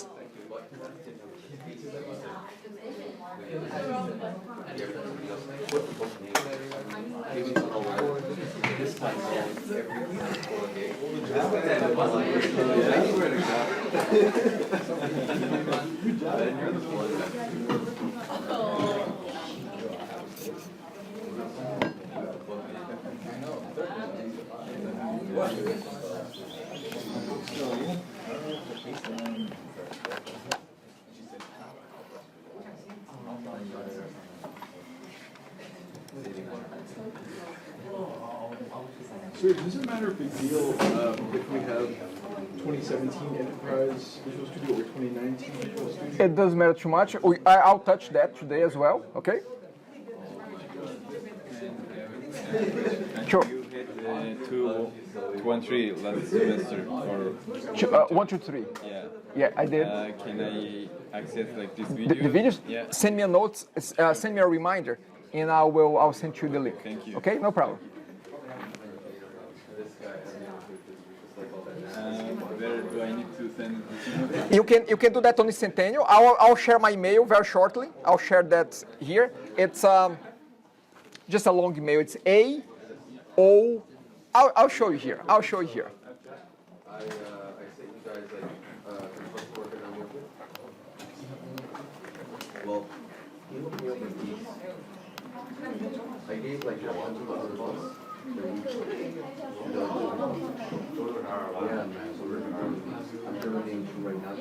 So does it matter a big deal if we have 2017 Enterprise Visual Studio or 2019 Visual Studio? It doesn't matter too much. I'll touch that today as well, okay? Sure. You hit 213 last semester, or 1, 2, 3. yeah. Yeah, I did. Can I access like this video? The videos? Yeah. Send me a note, send me a reminder, and I'll send you the link. Thank you. Okay, no problem. Where do I need to send this? You can do that on the Centennial. I'll share my email very shortly. I'll share that here. It's just a long email. It's AO. I'll show you here. I'll show you here. I sent you guys like construction worker I'm working. Well, he looked me up in these. I gave like $1,000 a month. Yeah, man. So I'm terminating you right now. I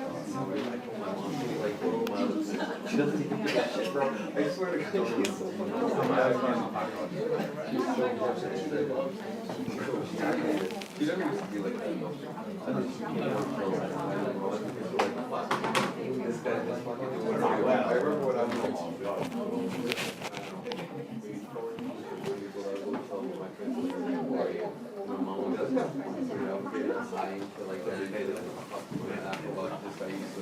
told my mom to be like, oh, she doesn't even do that shit, bro. I swear to God, she's so She aggravated. She never used to be like that. And then she came out for this guy is fucking doing I remember what I was like. My mom was sighing for like every day that about this guy used to.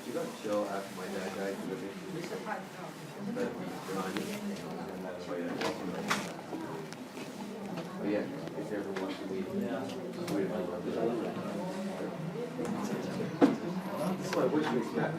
She got chill after my dad died. But yeah, if you ever want to leave, so I wish you expect.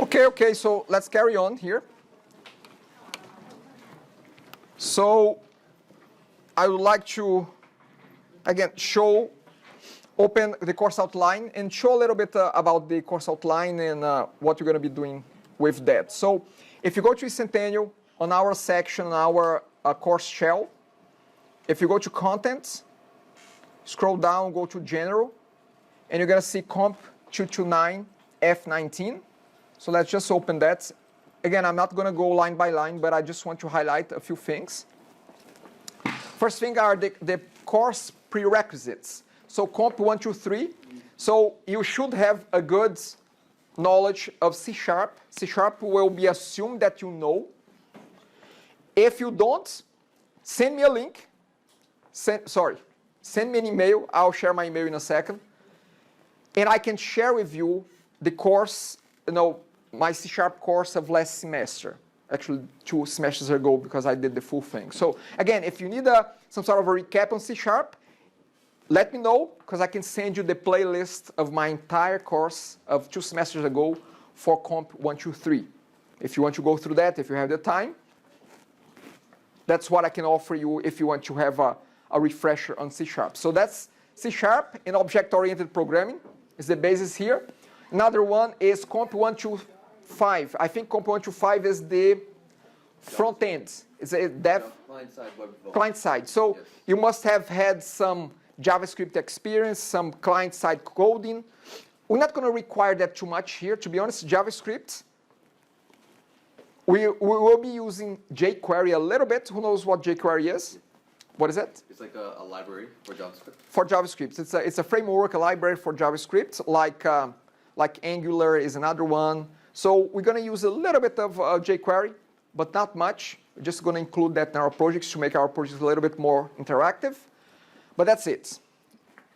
Okay, so let's carry on here. So I would like to, again, open the course outline and show a little bit about the course outline and what you're going to be doing with that. So if you go to Centennial, on our section, on our course shell, if you go to Contents, scroll down, go to General, and you're going to see comp229 f19. So let's just open that. Again, I'm not going to go line by line, but I just want to highlight a few things. First thing are the course prerequisites. So comp123. So you should have a good knowledge of C#. C# will be assumed that you know. If you don't, send me a link. Send me an email. I'll share my email in a second. And I can share with you the course, my C# course of last semester. Actually, 2 semesters ago, because I did the full thing. So again, if you need some sort of a recap on C#, let me know, because I can send you the playlist of my entire course of 2 semesters ago for comp123. If you want to go through that, if you have the time, that's what I can offer you if you want to have a refresher on C#. So that's C# and object-oriented programming is the basis here. Another one is comp129. I think comp129 is the front end. It's a dev Client-side web development. client side. So Yes. you must have had some JavaScript experience, some client-side coding. We're not going to require that too much here. To be honest, JavaScript, we will be using jQuery a little bit. Who knows what jQuery is? What is it? It's like a library for JavaScript. For JavaScript. It's a framework, a library for JavaScript, like Angular is another one. So we're going to use a little bit of jQuery, but not much. We're just going to include that in our projects to make our projects a little bit more interactive. But that's it.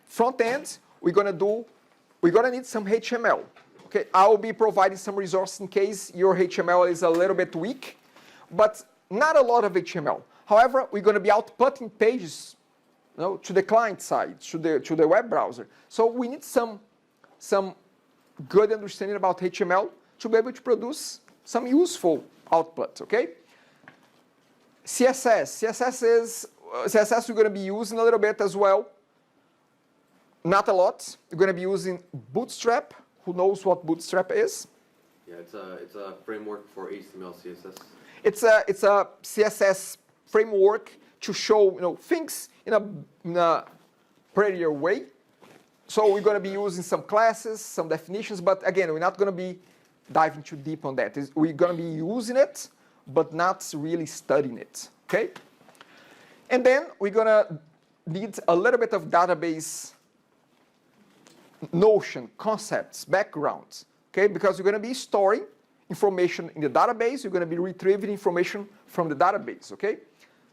Front end, we're going to need some HTML. Okay, I will be providing some resources in case your HTML is a little bit weak, but not a lot of HTML. However, we're going to be outputting pages, to the client side, to the web browser. So we need some good understanding about HTML to be able to produce some useful output. Okay. CSS we're going to be using a little bit as well. Not a lot. We're going to be using Bootstrap. Who knows what Bootstrap is? Yeah, it's a framework for HTML, CSS. It's a CSS framework to show things in a prettier way. So we're going to be using some classes, some definitions, but again, we're not going to be diving too deep on that. We're going to be using it, but not really studying it. Okay? And then we're going to need a little bit of database notion, concepts, backgrounds, okay? Because you're going to be storing information in the database, you're going to be retrieving information from the database, okay?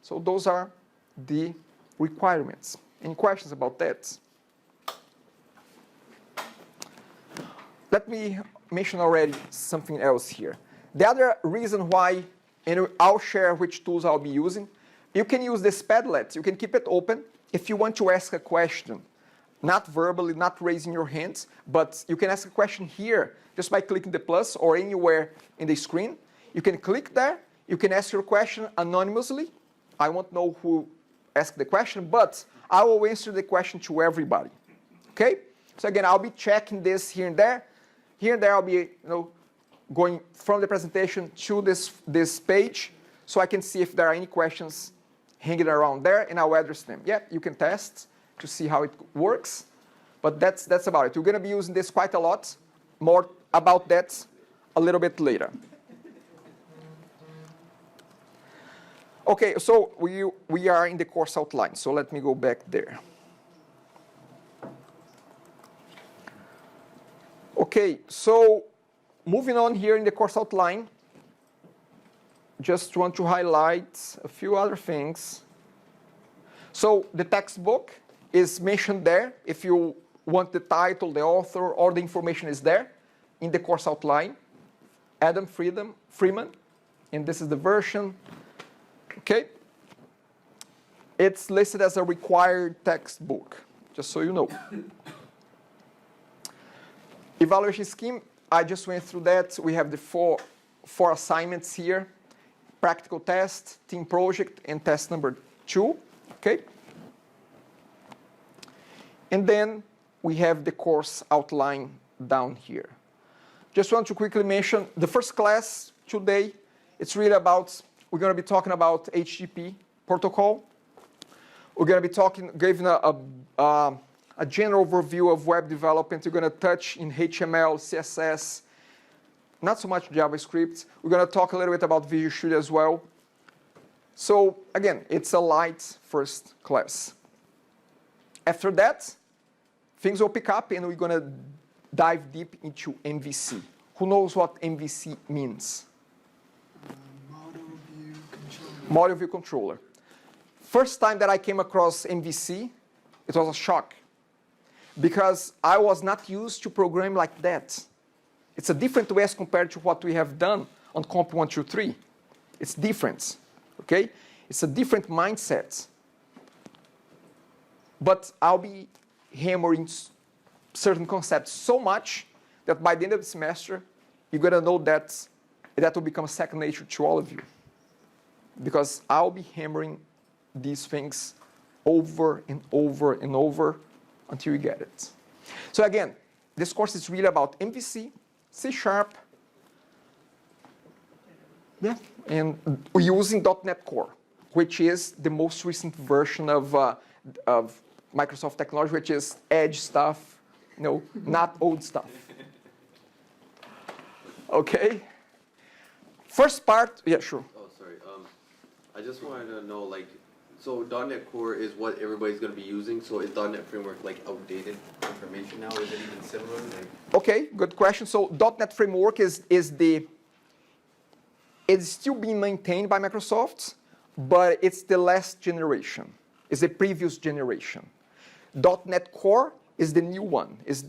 So those are the requirements. Any questions about that? Let me mention already something else here. The other reason why, and I'll share which tools I'll be using, you can use this Padlet, you can keep it open if you want to ask a question. Not verbally, not raising your hands, but you can ask a question here just by clicking the plus or anywhere in the screen. You can click there, you can ask your question anonymously. I won't know who asked the question, but I will answer the question to everybody. Okay? So again, I'll be checking this here and there. Here and there I'll be going from the presentation to this page so I can see if there are any questions hanging around there and I'll address them. Yeah, you can test to see how it works, but that's about it. We're going to be using this quite a lot. More about that a little bit later. Okay, so we are in the course outline, so let me go back there. Okay, so moving on here in the course outline, just want to highlight a few other things. So the textbook is mentioned there. If you want the title, the author, all the information is there in the course outline. Adam Freeman, and this is the version. Okay. It's listed as a required textbook, just so you know. Evaluation scheme, I just went through that. We have the four assignments here. Practical test, team project, and test number 2. Okay. And then we have the course outline down here. Just want to quickly mention the first class today. It's really about, we're going to be talking about HTTP protocol. We're going to be giving a general overview of web development. We're going to touch in HTML, CSS, not so much JavaScript. We're going to talk a little bit about Visual Studio as well. So again, it's a light first class. After that, things will pick up and we're going to dive deep into MVC. Who knows what MVC means? Model View Controller. First time that I came across MVC, it was a shock. Because I was not used to program like that. It's a different way as compared to what we have done on comp129. It's different, okay? It's a different mindset. But I'll be hammering certain concepts so much that by the end of the semester, you're going to know that will become second nature to all of you. Because I'll be hammering these things over and over and over until you get it. So again, this course is really about MVC, C#, yeah, and we're using .NET Core, which is the most recent version of Microsoft technology, which is edge stuff, not old stuff. Okay. First part, yeah, sure. Oh, sorry. I just wanted to know, like, so .NET Core is what everybody's going to be using. So is .NET Framework like outdated information now? Is it even similar? Like... Okay, good question. So .NET Framework is still being maintained by Microsoft, but it's the last generation. It's the previous generation. .NET Core is the new one. So it's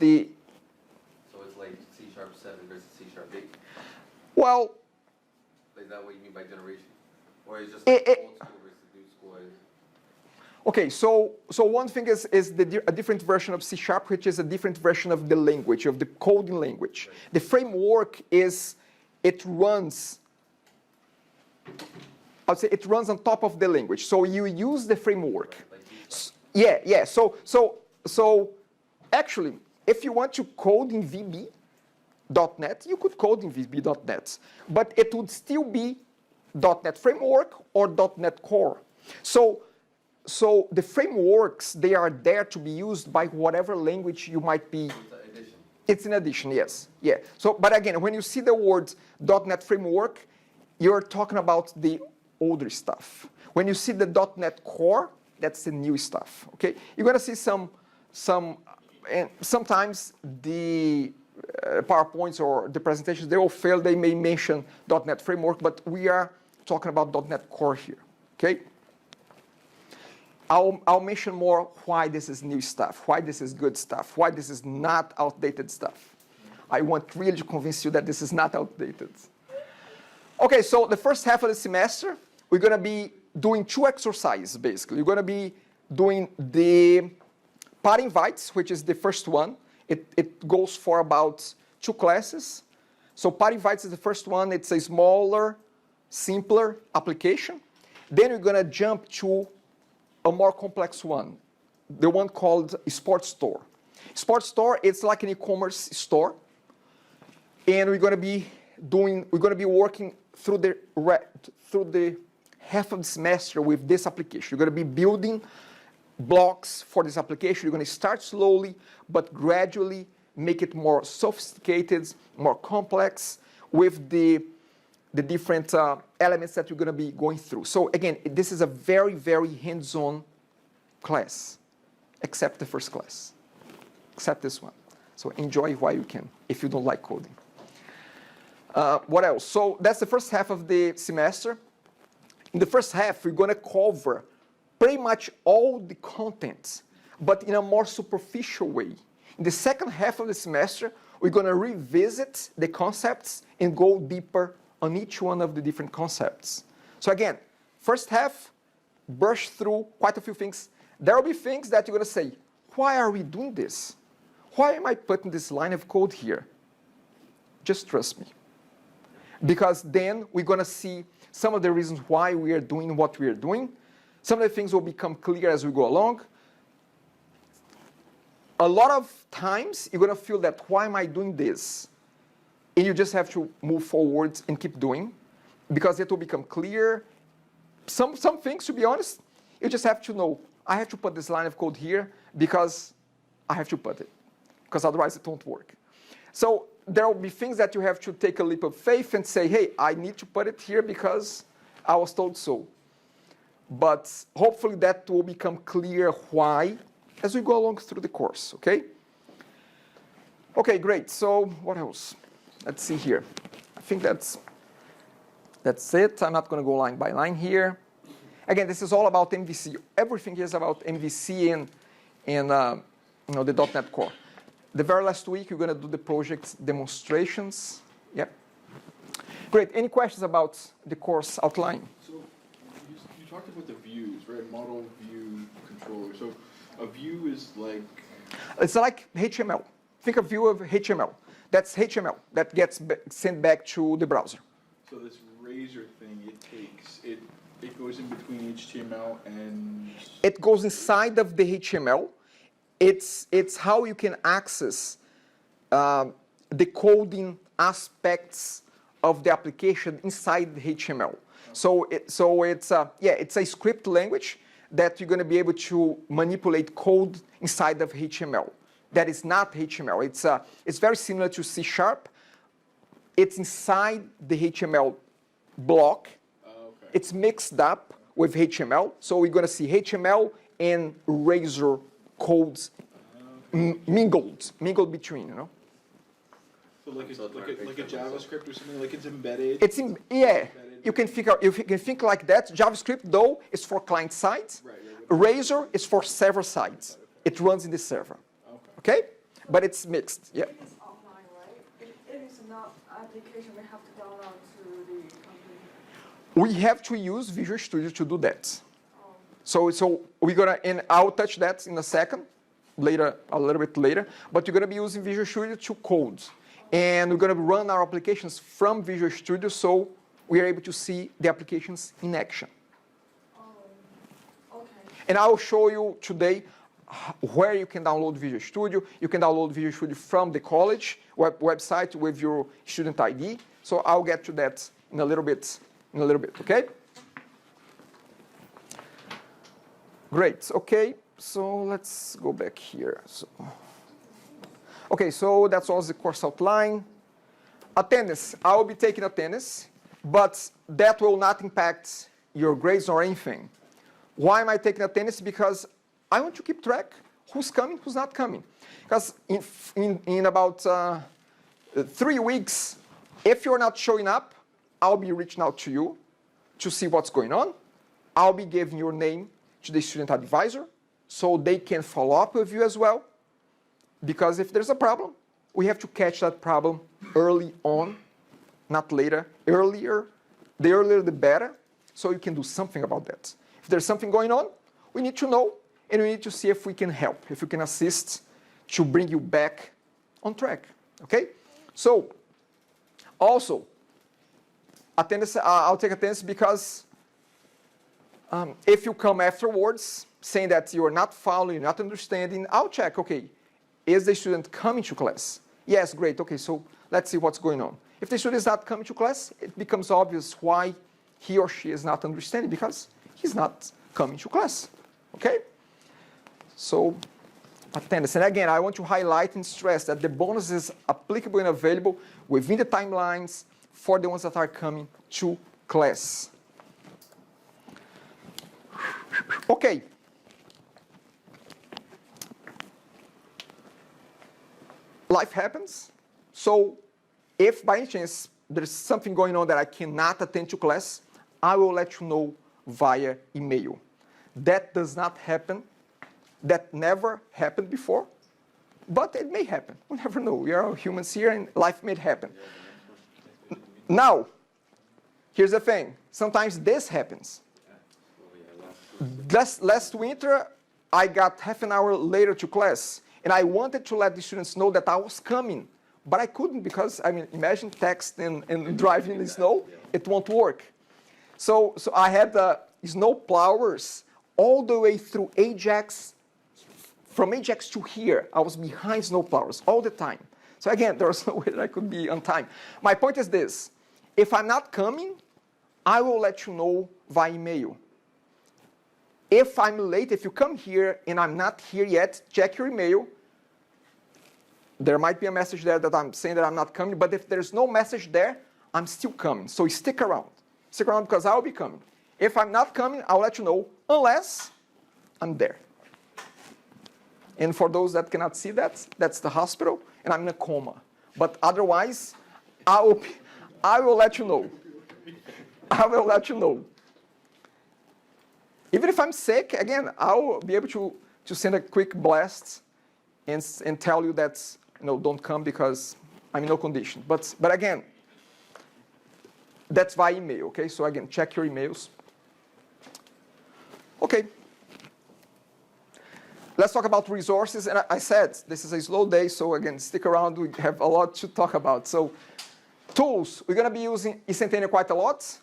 like C#7 versus C#8? Well, is that what you mean by generation? Or is it just like old school versus new school? Okay, so one thing is a different version of C#, which is a different version of the language, of the coding language. Right. The framework it runs on top of the language. So you use the framework. Yeah. So actually, if you want to code in VB.NET, you could code in VB.NET, but it would still be .NET Framework or .NET Core. So the frameworks, they are there to be used by whatever language you might be. It's an addition, yes. Yeah. So, but again, when you see the word .NET Framework, you're talking about the older stuff. When you see the .NET Core, that's the new stuff. Okay. You're gonna see some, and sometimes the PowerPoints or the presentations, they will fail. They may mention .NET Framework, but we are talking about .NET Core here. Okay. I'll mention more why this is new stuff, why this is good stuff, why this is not outdated stuff. I want really to convince you that this is not outdated. Okay, so the first half of the semester, we're going to be doing 2 exercises, basically. We're going to be doing the part invites, which is the first one. It goes for about 2 classes. So part invites is the first one. It's a smaller, simpler application. Then we're going to jump to a more complex one, the one called Sports Store. Sports Store, it's like an e-commerce store, and we're going to be working through the half of the semester with this application. You're going to be building blocks for this application. You're going to start slowly, but gradually make it more sophisticated, more complex with the different elements that you're going to be going through. So again, this is a very, very hands-on class, except the first class, except this one. So enjoy while you can, if you don't like coding. What else? So that's the first half of the semester. In the first half, we're going to cover pretty much all the content, but in a more superficial way. In the second half of the semester, we're going to revisit the concepts and go deeper on each one of the different concepts. So again, first half, brush through quite a few things. There will be things that you're going to say, why are we doing this? Why am I putting this line of code here? Just trust me. Because then we're going to see some of the reasons why we are doing what we are doing. Some of the things will become clear as we go along. A lot of times, you're going to feel that, why am I doing this? And you just have to move forward and keep doing, because it will become clear. Some things, to be honest, you just have to know, I have to put this line of code here because I have to put it, because otherwise it won't work. So there will be things that you have to take a leap of faith and say, hey, I need to put it here because I was told so. But hopefully that will become clear why as we go along through the course, okay? Okay, great. So what else? Let's see here. I think that's it. I'm not going to go line by line here. Again, this is all about MVC. Everything is about MVC and the .NET Core. The very last week, we're going to do the project demonstrations. Yep. Great. Any questions about the course outline? So you talked about the views, right? Model, view, controller. So a view is like? It's like HTML. Think of view of HTML. That's HTML that gets sent back to the browser. So this razor thing, it goes in between HTML and? It goes inside of the HTML, it's how you can access the coding aspects of the application inside the HTML. So it's a script language that you're going to be able to manipulate code inside of HTML. That is not HTML. It's very similar to C#. It's inside the HTML block. Okay. It's mixed up with HTML. So we're going to see HTML and Razor codes mingled between, you know. So like a JavaScript or something, like it's embedded. Yeah. You can think like that. JavaScript though is for client side. Right. Razor is for server side. It runs in the server. Okay? But it's mixed. Yeah. It is offline, right? It is not application we have to download to the company. We have to use Visual Studio to do that. So we're gonna, and I'll touch that in a second, later, a little bit later. But you're gonna be using Visual Studio to code, and we're gonna run our applications from Visual Studio, so we are able to see the applications in action. Okay. And I will show you today where you can download Visual Studio. You can download Visual Studio from the college website with your student ID. So I'll get to that in a little bit, okay? Great, okay, so let's go back here. Okay, so that was the course outline. Attendance, I will be taking attendance, but that will not impact your grades or anything. Why am I taking attendance? Because I want to keep track who's coming, who's not coming. Because in about 3 weeks, if you're not showing up, I'll be reaching out to you to see what's going on. I'll be giving your name to the student advisor so they can follow up with you as well. Because if there's a problem, we have to catch that problem early on, not later. Earlier, the earlier the better, so you can do something about that. If there's something going on, we need to know, and we need to see if we can help, if we can assist to bring you back on track, okay? So, also, attendance, I'll take attendance because if you come afterwards saying that you are not following, you're not understanding, I'll check, okay, is the student coming to class? Yes, great, okay, so let's see what's going on. If the student is not coming to class, it becomes obvious why he or she is not understanding, because he's not coming to class, okay? So, attendance. And again, I want to highlight and stress that the bonus is applicable and available within the timelines for the ones that are coming to class. Okay. Life happens. So if by any chance there's something going on that I cannot attend to class, I will let you know via email. That does not happen. That never happened before, but it may happen. We never know. We are all humans here and life may happen. Now, here's the thing. Sometimes this happens. Last winter, I got half an hour later to class, and I wanted to let the students know that I was coming, but I couldn't because, I mean, imagine text and driving in the snow, it won't work. So I had the snow plowers all the way through Ajax. From Ajax to here, I was behind snow plowers all the time. So again, there was no way that I could be on time. My point is this. If I'm not coming, I will let you know via email. If I'm late, if you come here and I'm not here yet, check your email. There might be a message there that I'm saying that I'm not coming, but if there's no message there, I'm still coming. So stick around. Stick around because I'll be coming. If I'm not coming, I'll let you know unless I'm there. And for those that cannot see that, that's the hospital, and I'm in a coma. But otherwise, I will let you know. I will let you know. Even if I'm sick, again, I'll be able to send a quick blast and tell you that, you know, don't come because I'm in no condition. But again, that's via email, okay? So again, check your emails. Okay. Let's talk about resources. And I said, this is a slow day, so again, stick around. We have a lot to talk about. So tools, we're going to be using eCentennial quite a lot.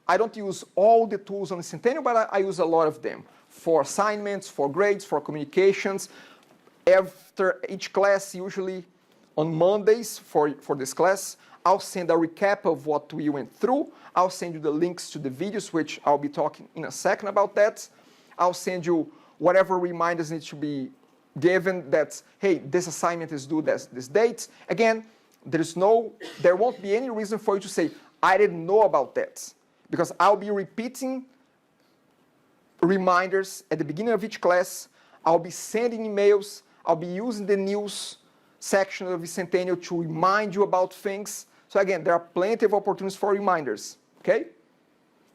I don't use all the tools on eCentennial, but I use a lot of them for assignments, for grades, for communications. after each class, usually on Mondays for this class, I'll send a recap of what we went through. I'll send you the links to the videos, which I'll be talking in a second about that. I'll send you whatever reminders need to be given that, hey, this assignment is due this date. Again, there won't be any reason for you to say, I didn't know about that. Because I'll be repeating reminders at the beginning of each class. I'll be sending emails. I'll be using the news section of Bicentennial to remind you about things. So again, there are plenty of opportunities for reminders, okay?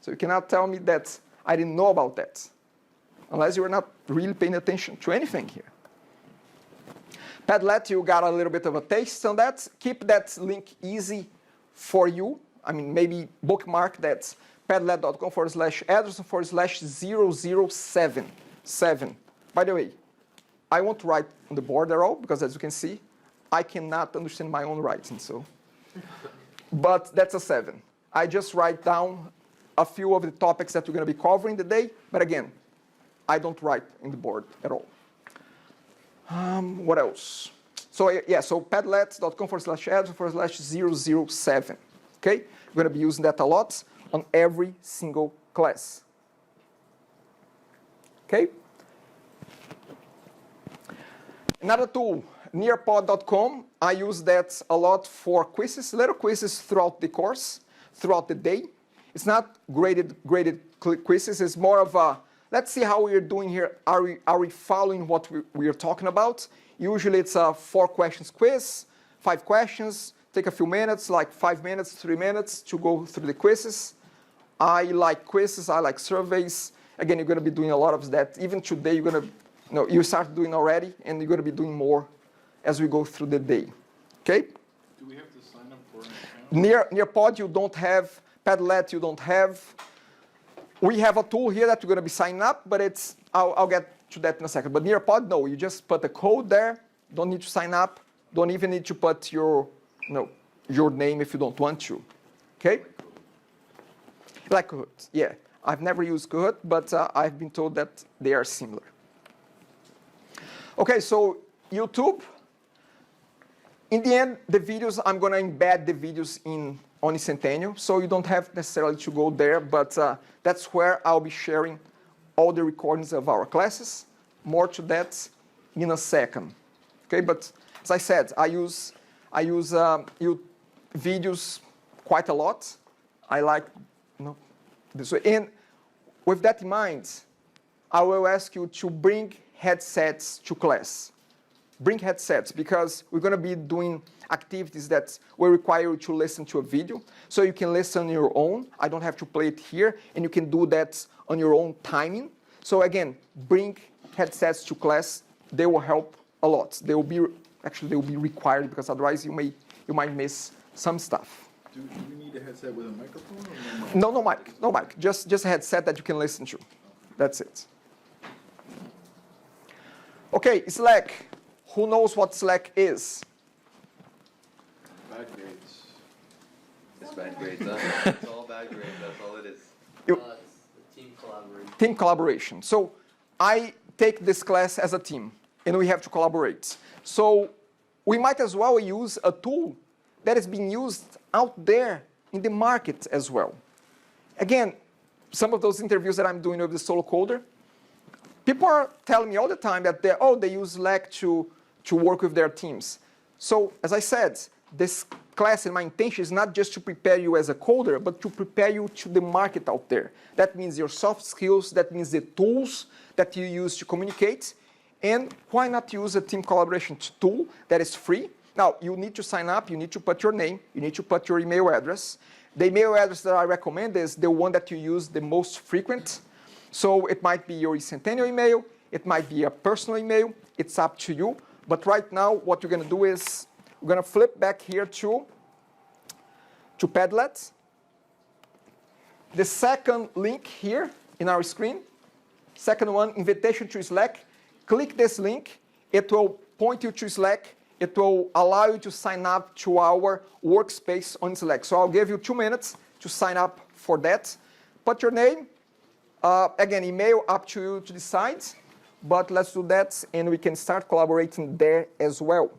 So you cannot tell me that I didn't know about that, unless you're not really paying attention to anything here. Padlet, you got a little bit of a taste on that. Keep that link easy for you. I mean, maybe bookmark that padlet.com/address/007. By the way, I won't write on the board at all, because as you can see, I cannot understand my own writing, so. But that's a 7. I just write down a few of the topics that we're going to be covering today, but again, I don't write in the board at all. What else? So yeah, so padlet.com/address/007. Okay, we're going to be using that a lot on every single class. Okay. Another tool, nearpod.com. I use that a lot for quizzes, little quizzes throughout the course, throughout the day. It's not graded quizzes. It's more of a, let's see how we're doing here. Are we following what we are talking about? Usually it's a 4 questions quiz, 5 questions, take a few minutes, like 5 minutes, 3 minutes to go through the quizzes. I like quizzes, I like surveys. Again, you're going to be doing a lot of that. Even today, you're going to, you start doing already, and you're going to be doing more as we go through the day. Okay? Do we have to sign up for an account? Nearpod, you don't have. Padlet, you don't have. We have a tool here that you're going to be signing up, but I'll get to that in a second. But Nearpod, no, you just put a code there. Don't need to sign up. Don't even need to put your name if you don't want to. Okay? Like Kahoot, yeah. I've never used Kahoot, but I've been told that they are similar. Okay, so YouTube. In the end, the videos, I'm going to embed the videos on Bicentennial, so you don't have necessarily to go there, but that's where I'll be sharing all the recordings of our classes. More to that in a second. Okay, but as I said, I use videos quite a lot. I like this way. And with that in mind, I will ask you to bring headsets to class. Bring headsets, because we're going to be doing activities that will require you to listen to a video. So you can listen on your own. I don't have to play it here, and you can do that on your own timing. So again, bring headsets to class. They will help a lot. They will be required, because otherwise you might miss some stuff. Do you need a headset with a microphone? Or no mic. No mic. Just a headset that you can listen to. That's it. Okay, Slack. Who knows what Slack is? Bad grades. It's bad grades, huh? It's all bad grades, that's all it is. It's team collaboration. Team collaboration. So I take this class as a team, and we have to collaborate. So we might as well use a tool that is being used out there in the market as well. Again, some of those interviews that I'm doing with the solo coder, people are telling me all the time that they use Slack to work with their teams. So as I said, this class and my intention is not just to prepare you as a coder, but to prepare you to the market out there. That means your soft skills, that means the tools that you use to communicate. And why not use a team collaboration tool that is free? Now, you need to sign up, you need to put your name, you need to put your email address. The email address that I recommend is the one that you use the most frequent. So it might be your Bicentennial email, it might be a personal email, it's up to you. But right now, what you're going to do is, we're going to flip back here to Padlet. The second link here in our screen, second one, invitation to Slack. Click this link, it will point you to Slack. It will allow you to sign up to our workspace on Slack. So I'll give you 2 minutes to sign up for that. Put your name, again, email up to you to decide. but let's do that and we can start collaborating there as well.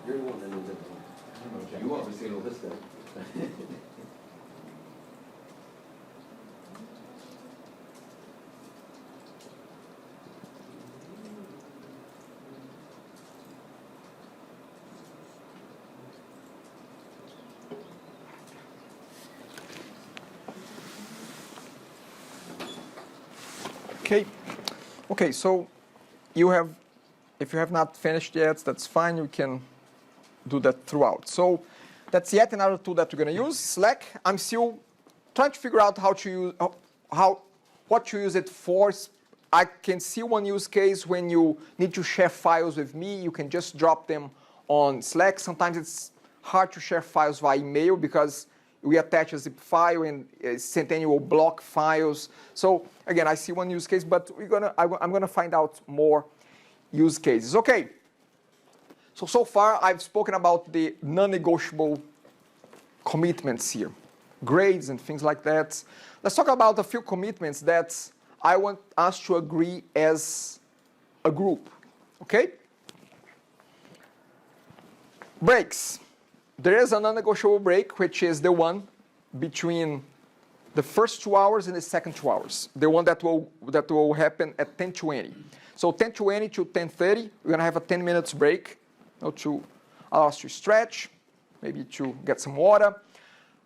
You're the one that knows everything. You obviously know this guy. Okay, so if you have not finished yet, that's fine, you can do that throughout. So that's yet another tool that we're going to use, Slack. I'm still trying to figure out how to use, what to use it for. I can see one use case when you need to share files with me, you can just drop them on Slack. Sometimes it's hard to share files via email because we attach a zip file and Centennial block files. So again, I see one use case, but I'm gonna find out more use cases. Okay. So far I've spoken about the non-negotiable commitments here, grades and things like that. Let's talk about a few commitments that I want us to agree as a group. Okay? Breaks. There is a non-negotiable break, which is the one between the first 2 hours and the second 2 hours. The one that will happen at 10:20. So 10:20 to 10:30, we're gonna have a 10 minutes break, to allow us to stretch, maybe to get some water.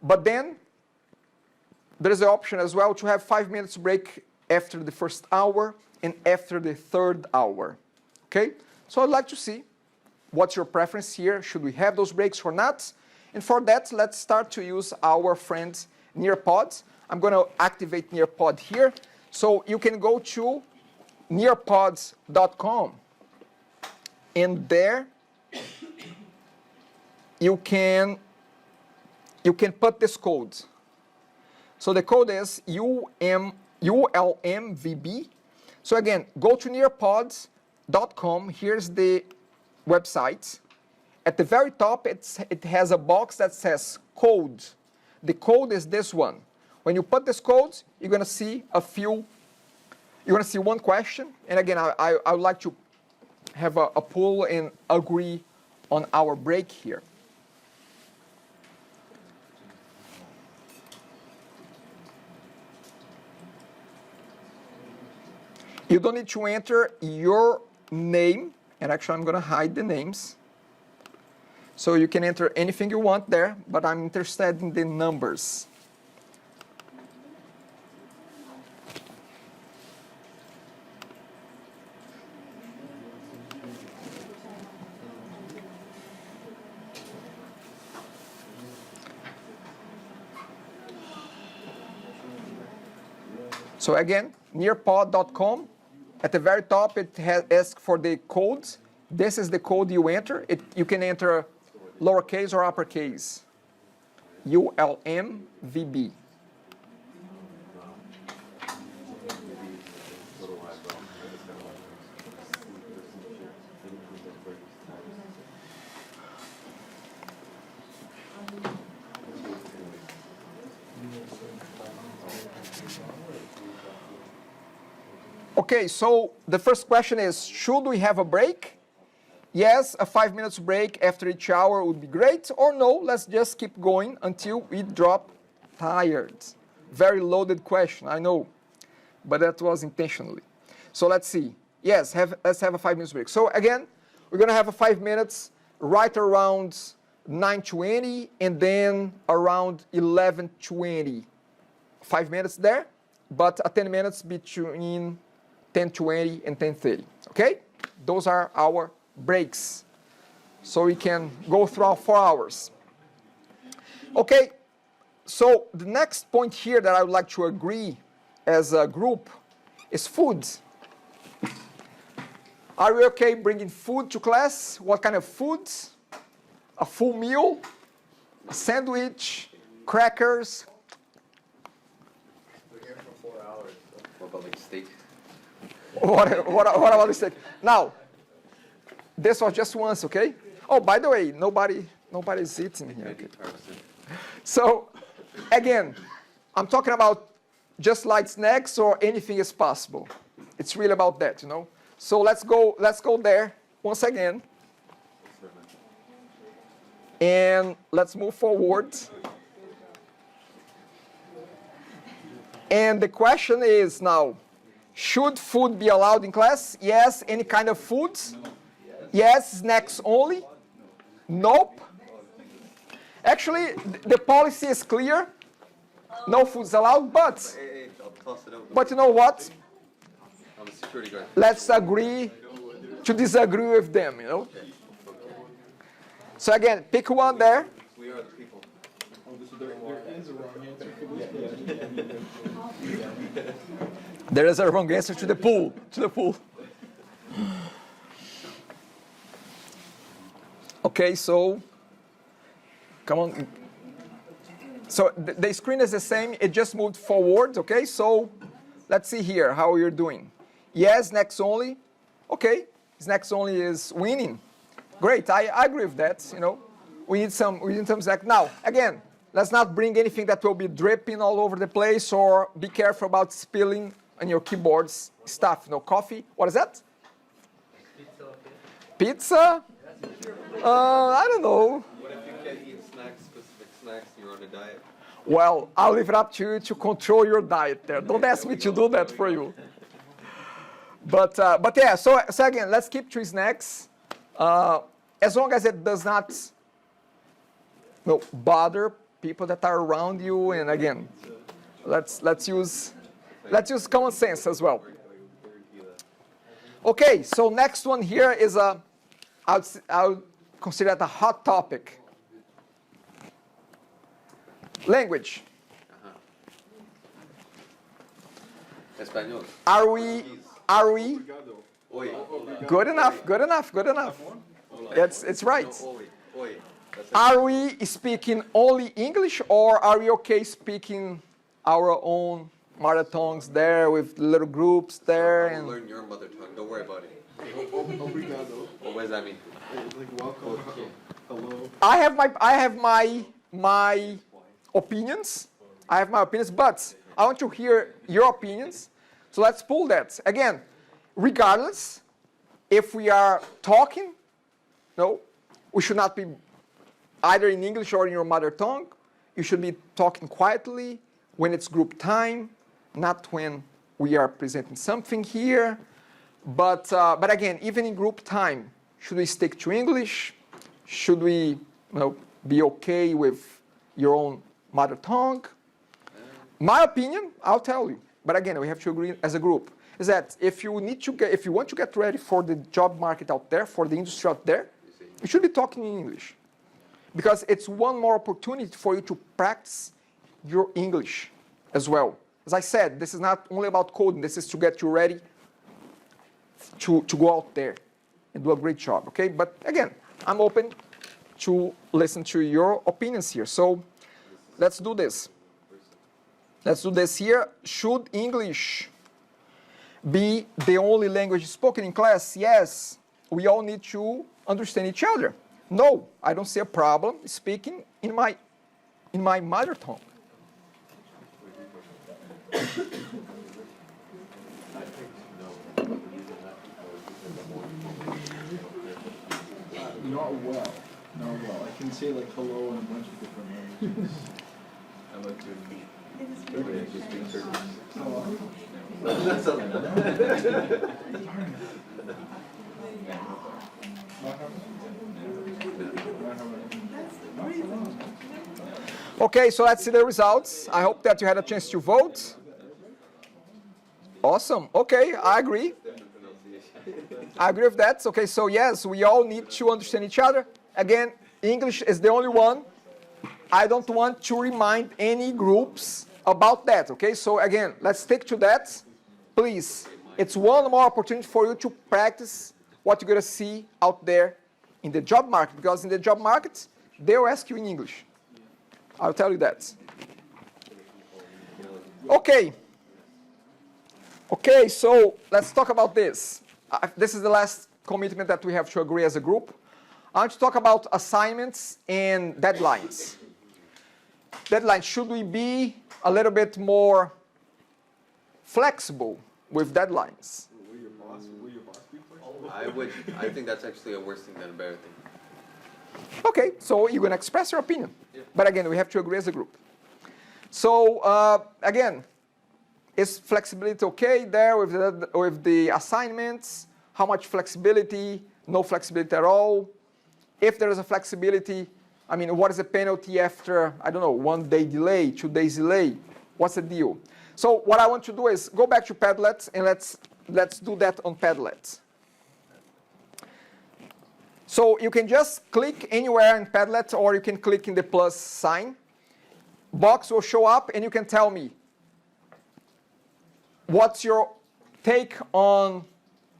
But then there is the option as well to have 5 minutes break after the first hour and after the third hour. Okay? So I'd like to see what's your preference here? Should we have those breaks or not? And for that, let's start to use our friend Nearpod. I'm going to activate Nearpod here. So you can go to nearpods.com. And there you can put this code. So the code is ULMVB. So again, go to nearpods.com. Here's the website. At the very top, it has a box that says code. The code is this one. When you put this code, you're going to see one question. And again, I would like to have a poll and agree on our break here. You don't need to enter your name. And actually, I'm going to hide the names. So you can enter anything you want there, but I'm interested in the numbers. So again, nearpod.com. At the very top, it asks for the codes. This is the code you enter. You can enter lowercase or uppercase. ULMVB. Okay, so the first question is, should we have a break? Yes, a 5 minutes break after each hour would be great, or no, let's just keep going until we drop tired. Very loaded question, I know, but that was intentionally. So let's see. Yes, let's have a 5 minutes break. So again, we're gonna have a 5 minutes right around 9:20 and then around 11:20. 5 minutes there, but 10 minutes between 10:20 and 10:30, okay? Those are our breaks. So we can go throughout 4 hours. Okay, so the next point here that I would like to agree as a group is food. Are we okay bringing food to class? What kind of food? A full meal? A sandwich? Crackers? We're here for 4 hours. So. What about like steak? What about the steak? Now, this was just once, okay? Oh, by the way, nobody's eating here. Okay. So, again, I'm talking about just light snacks or anything is possible. It's really about that, you know? So let's go there once again. And let's move forward. And the question is now, should food be allowed in class? Yes, any kind of food? Yes, snacks only? Nope. Actually, the policy is clear. No food's allowed, but you know what? I'm a security guard. Let's agree to disagree with them, you know? So again, pick one there. We are the people. There is a wrong answer for this question. There is a wrong answer to the pool. To the pool. Okay, so come on. So the screen is the same. It just moved forward. Okay, so let's see here how you're doing. Yes, snacks only. Okay, snacks only is winning. Great, I agree with that. You know, we need some snack. Now, again, let's not bring anything that will be dripping all over the place, or be careful about spilling on your keyboards stuff. You know, coffee. What is that? Pizza? I don't know. What if you can't eat specific snacks, and you're on a diet? Well, I'll leave it up to you to control your diet there. Don't ask me to do that for you. But yeah, so again, let's keep 3 snacks. As long as it does not bother people that are around you, and again, let's use common sense as well. Okay, so next one here is I would consider it a hot topic. Language. Español. Are we Oi. good enough? It's right. No, oi. Are we speaking only English, or are we okay speaking our own mother tongues there with little groups there? And learn your mother tongue. Don't worry about it. Obrigado. What does that mean? Like welcome. Hello. I have my opinions. But I want to hear your opinions. So let's pull that. Again, regardless, if we are talking, we should not be either in English or in your mother tongue. You should be talking quietly when it's group time, not when we are presenting something here. But again, even in group time, should we stick to English? Should we be okay with your own mother tongue? My opinion, I'll tell you. But again, we have to agree as a group. Is that if you want to get ready for the job market out there, for the industry out there, you should be talking in English. Because it's one more opportunity for you to practice your English as well. As I said, this is not only about coding. This is to get you ready to go out there and do a great job, okay? But again, I'm open to listen to your opinions here. So let's do this. Let's do this here. Should English be the only language spoken in class? Yes. We all need to understand each other. No, I don't see a problem speaking in my mother tongue. Not well. I can say like hello in a bunch of different languages. I like to Okay, so let's see the results. I hope that you had a chance to vote. Awesome. Okay, I agree. I agree with that. Okay, so yes, we all need to understand each other. Again, English is the only one. I don't want to remind any groups about that, okay? So again, let's stick to that. Please, it's one more opportunity for you to practice what you're going to see out there in the job market, because in the job market, they'll ask you in English. I'll tell you that. Okay. Okay, so let's talk about this. This is the last commitment that we have to agree as a group. I want to talk about assignments and deadlines. Deadlines, should we be a little bit more flexible with deadlines? Will your boss be flexible? I think that's actually a worse thing than a better thing. Okay, so you're going to express your opinion. Yeah. But again, we have to agree as a group. So again, is flexibility okay there with the assignments? How much flexibility? No flexibility at all? If there is a flexibility, I mean, what is the penalty after, I don't know, 1 day delay, 2 days delay? What's the deal? So what I want to do is go back to Padlet and let's do that on Padlet. So you can just click anywhere in Padlet, or you can click in the plus sign. Box will show up and you can tell me what's your take on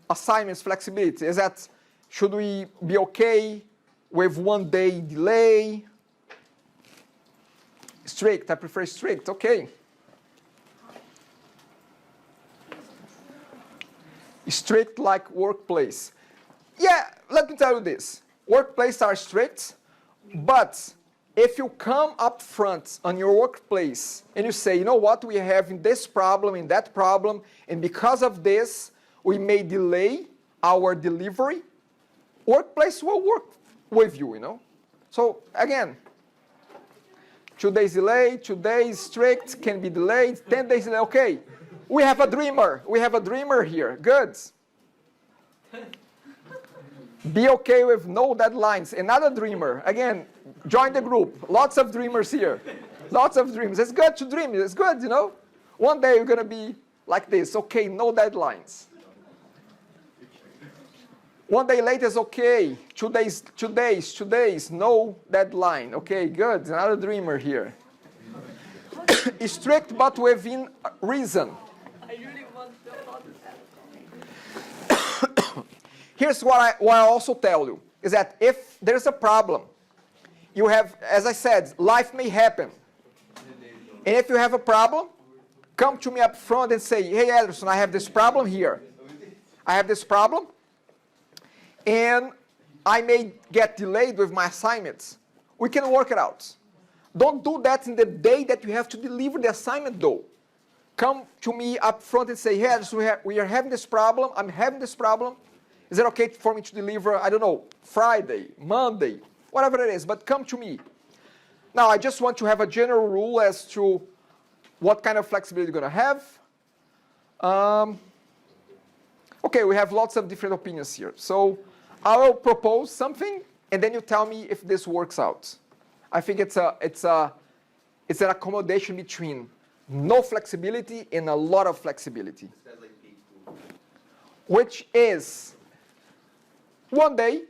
assignments flexibility. Is that, should we be okay with 1 day delay? Strict, I prefer strict, okay. Strict like workplace. Yeah, let me tell you this. Workplaces are strict, but if you come up front on your workplace and you say, you know what, we have this problem and that problem, and because of this, we may delay our delivery, workplace will work with you, you know. So again, 2 days delay, 2 days strict, can be delayed, 10 days delay, okay. We have a dreamer here, good. Be okay with no deadlines. Another dreamer, again, join the group. Lots of dreamers here. Lots of dreams. It's good to dream. It's good, you know. One day you're going to be like this. Okay, no deadlines. 1 day later is okay. 2 days, no deadline. Okay, good. Another dreamer here. Strict but within reason. I really want to know about this. Here's what I also tell you, is that if there's a problem, you have, as I said, life may happen. And if you have a problem, come to me up front and say, hey, Ederson, I have this problem here. I have this problem, and I may get delayed with my assignments. We can work it out. Don't do that in the day that you have to deliver the assignment, though. Come to me up front and say, hey, Ederson, we are having this problem. I'm having this problem. Is it okay for me to deliver, I don't know, Friday, Monday, whatever it is, but come to me. Now, I just want to have a general rule as to what kind of flexibility you're going to have. Okay, we have lots of different opinions here. So I will propose something, and then you tell me if this works out. I think it's an accommodation between no flexibility and a lot of flexibility, which is 1 day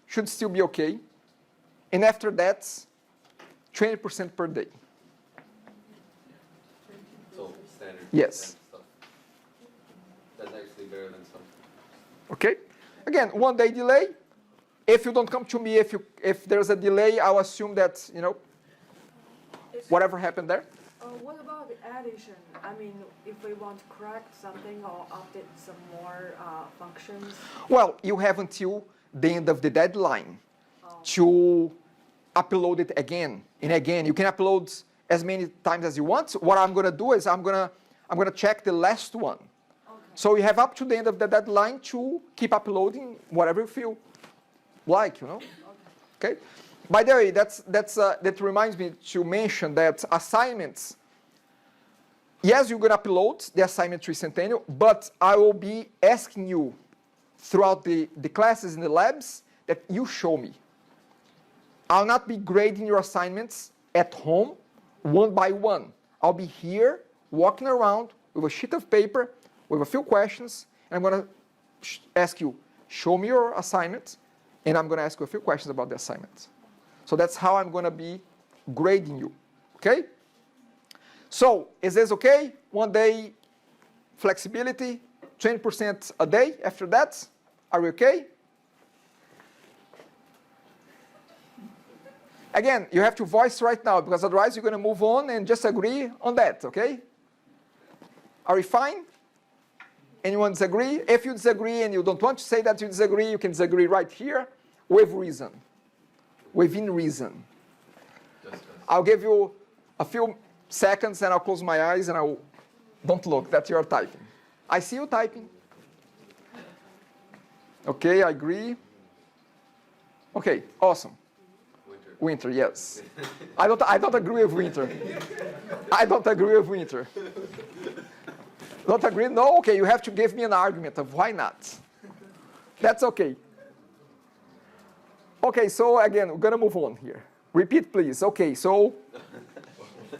should still be okay, and after that, 20% per day. So Yes. stuff. That's actually better than some. Okay? Again, 1 day delay. If you don't come to me, if there's a delay, I'll assume that, you know, whatever happened there. What about the addition? I mean, if we want to correct something or update some more functions? Well, you have until the end of the deadline to upload it again and again. You can upload as many times as you want. What I'm going to do is I'm going to check the last one. Okay. So you have up to the end of the deadline to keep uploading whatever you feel like, you know. Okay. By the way, that reminds me to mention that assignments, yes, you're going to upload the assignment to Centennial, but I will be asking you throughout the classes in the labs that you show me. I'll not be grading your assignments at home one by one. I'll be here walking around with a sheet of paper with a few questions, and I'm going to ask you, show me your assignment, and I'm going to ask you a few questions about the assignment. So that's how I'm going to be grading you, okay? So is this okay? 1 day flexibility, 20% a day after that? Are we okay? Again, you have to voice right now because otherwise you're going to move on and just agree on that, okay? Are we fine? Anyone disagree? If you disagree and you don't want to say that you disagree, you can disagree right here with reason. Within reason. I'll give you a few seconds and I'll close my eyes and I'll don't look that you're typing. I see you typing. Okay, I agree. Okay, awesome. Winter, yes. I don't agree with winter. I don't agree with winter. Don't agree? No, okay, you have to give me an argument of why not. That's okay. Okay, so again, we're going to move on here. Repeat, please. Okay, so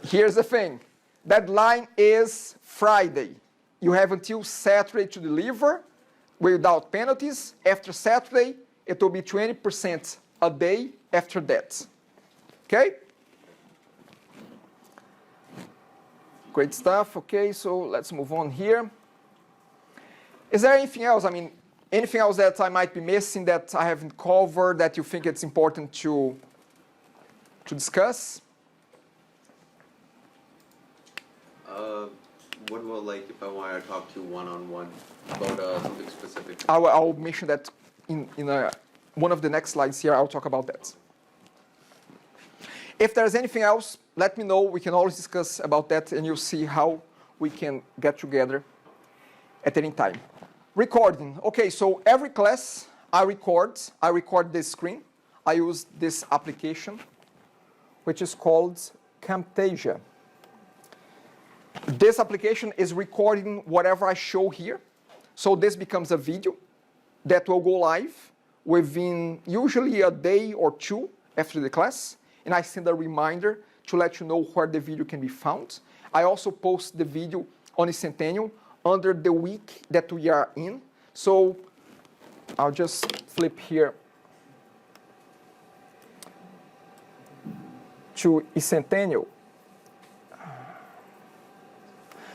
here's the thing. Deadline is Friday. You have until Saturday to deliver without penalties. After Saturday, it will be 20% a day after that. Okay? Great stuff. Okay, so let's move on here. Is there anything else? I mean, anything else that I might be missing that I haven't covered that you think it's important to discuss? What about like if I want to talk to one-on-one about something specific? I'll mention that in one of the next slides here. I'll talk about that. If there's anything else, let me know. We can always discuss about that, and you'll see how we can get together at any time. Recording. Okay, so every class I record this screen. I use this application, which is called Camtasia. This application is recording whatever I show here. So this becomes a video that will go live within usually a day or two after the class. And I send a reminder to let you know where the video can be found. I also post the video on Centennial under the week that we are in. So I'll just flip here to Centennial.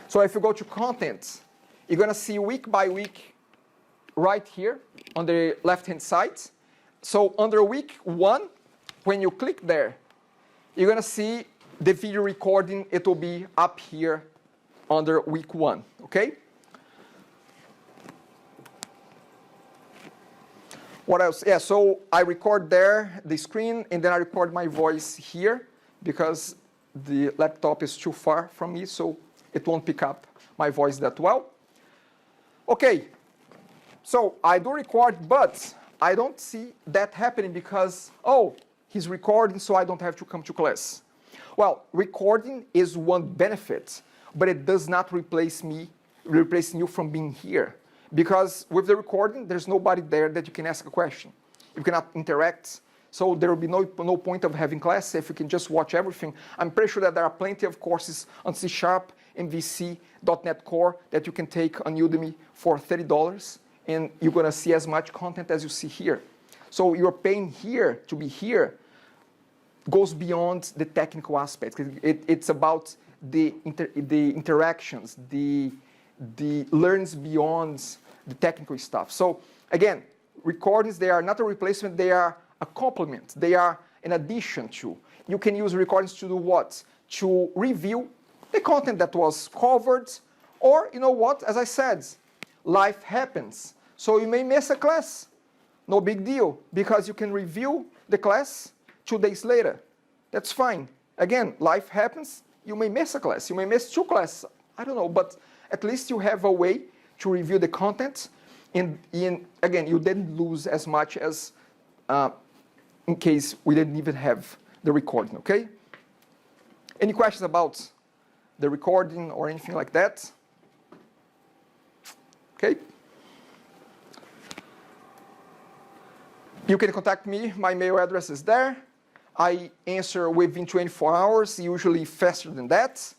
So if you go to content, you're going to see week by week right here on the left-hand side. So under week 1, when you click there, you're going to see the video recording. It will be up here under week 1, okay? What else? Yeah, so I record there the screen, and then I record my voice here because the laptop is too far from me, so it won't pick up my voice that well. Okay, so I do record, but I don't see that happening because, oh, he's recording, so I don't have to come to class. Well, recording is one benefit, but it does not replace you from being here. Because with the recording, there's nobody there that you can ask a question. You cannot interact, so there will be no point of having class if you can just watch everything. I'm pretty sure that there are plenty of courses on C#, MVC, .NET Core that you can take on Udemy for $30, and you're going to see as much content as you see here. So you're paying here to be here goes beyond the technical aspects. It's about the interactions, the learns beyond the technical stuff. So again, recordings, they are not a replacement, they are a complement. They are an addition to. You can use recordings to do what? To review the content that was covered, or you know what, as I said, life happens. So you may miss a class, no big deal, because you can review the class 2 days later. That's fine. Again, life happens, you may miss a class, you may miss 2 classes, I don't know, but at least you have a way to review the content, and again, you didn't lose as much as in case we didn't even have the recording, okay? Any questions about the recording or anything like that? Okay. You can contact me, my mail address is there. I answer within 24 hours, usually faster than that.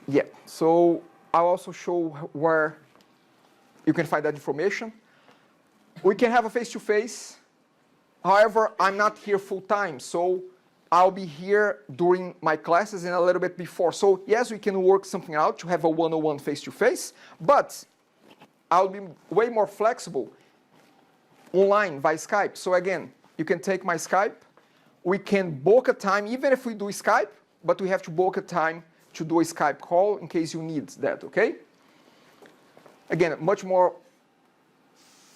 Yeah, so I'll also show where you can find that information. We can have a face-to-face. However, I'm not here full-time, so I'll be here during my classes and a little bit before. So yes, we can work something out to have a one-on-one face-to-face, but I'll be way more flexible online via Skype. So again, you can take my Skype. We can book a time, even if we do Skype, but we have to book a time to do a Skype call in case you need that, okay? Again, much more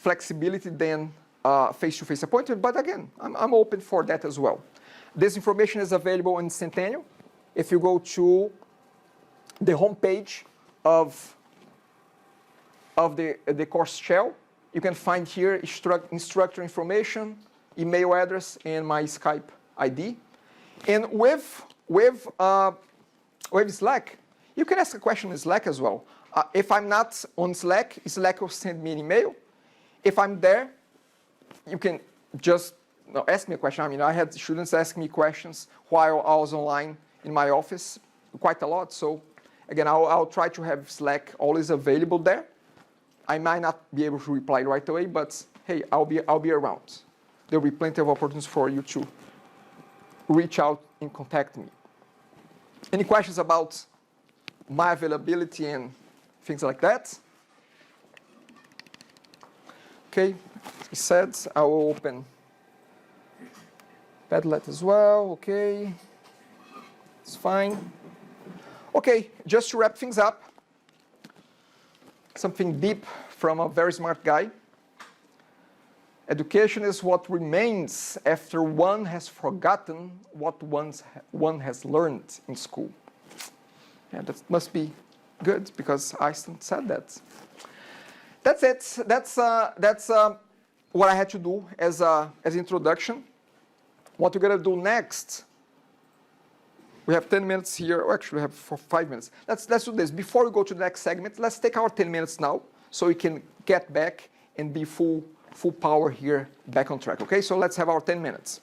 flexibility than face-to-face appointment, but again, I'm open for that as well. This information is available in Centennial. If you go to the homepage of the course shell, you can find here instructor information, email address, and my Skype ID. And with Slack, you can ask a question in Slack as well. If I'm not on Slack, Slack will send me an email. If I'm there, you can just ask me a question. I mean, I had students ask me questions while I was online in my office, quite a lot. So again, I'll try to have Slack always available there. I might not be able to reply right away, but hey, I'll be around. There'll be plenty of opportunities for you to reach out and contact me. Any questions about my availability and things like that? Okay, as I said, I will open Padlet as well, okay. It's fine. Okay, just to wrap things up, something deep from a very smart guy. Education is what remains after one has forgotten what one has learned in school. Yeah, that must be good because Einstein said that. That's it. That's what I had to do as introduction. What we're gonna do next? We have 10 minutes here. Or actually, we have 5 minutes. Let's do this. Before we go to the next segment, let's take our 10 minutes now, so we can get back and be full power here, back on track. Okay, so let's have our 10 minutes.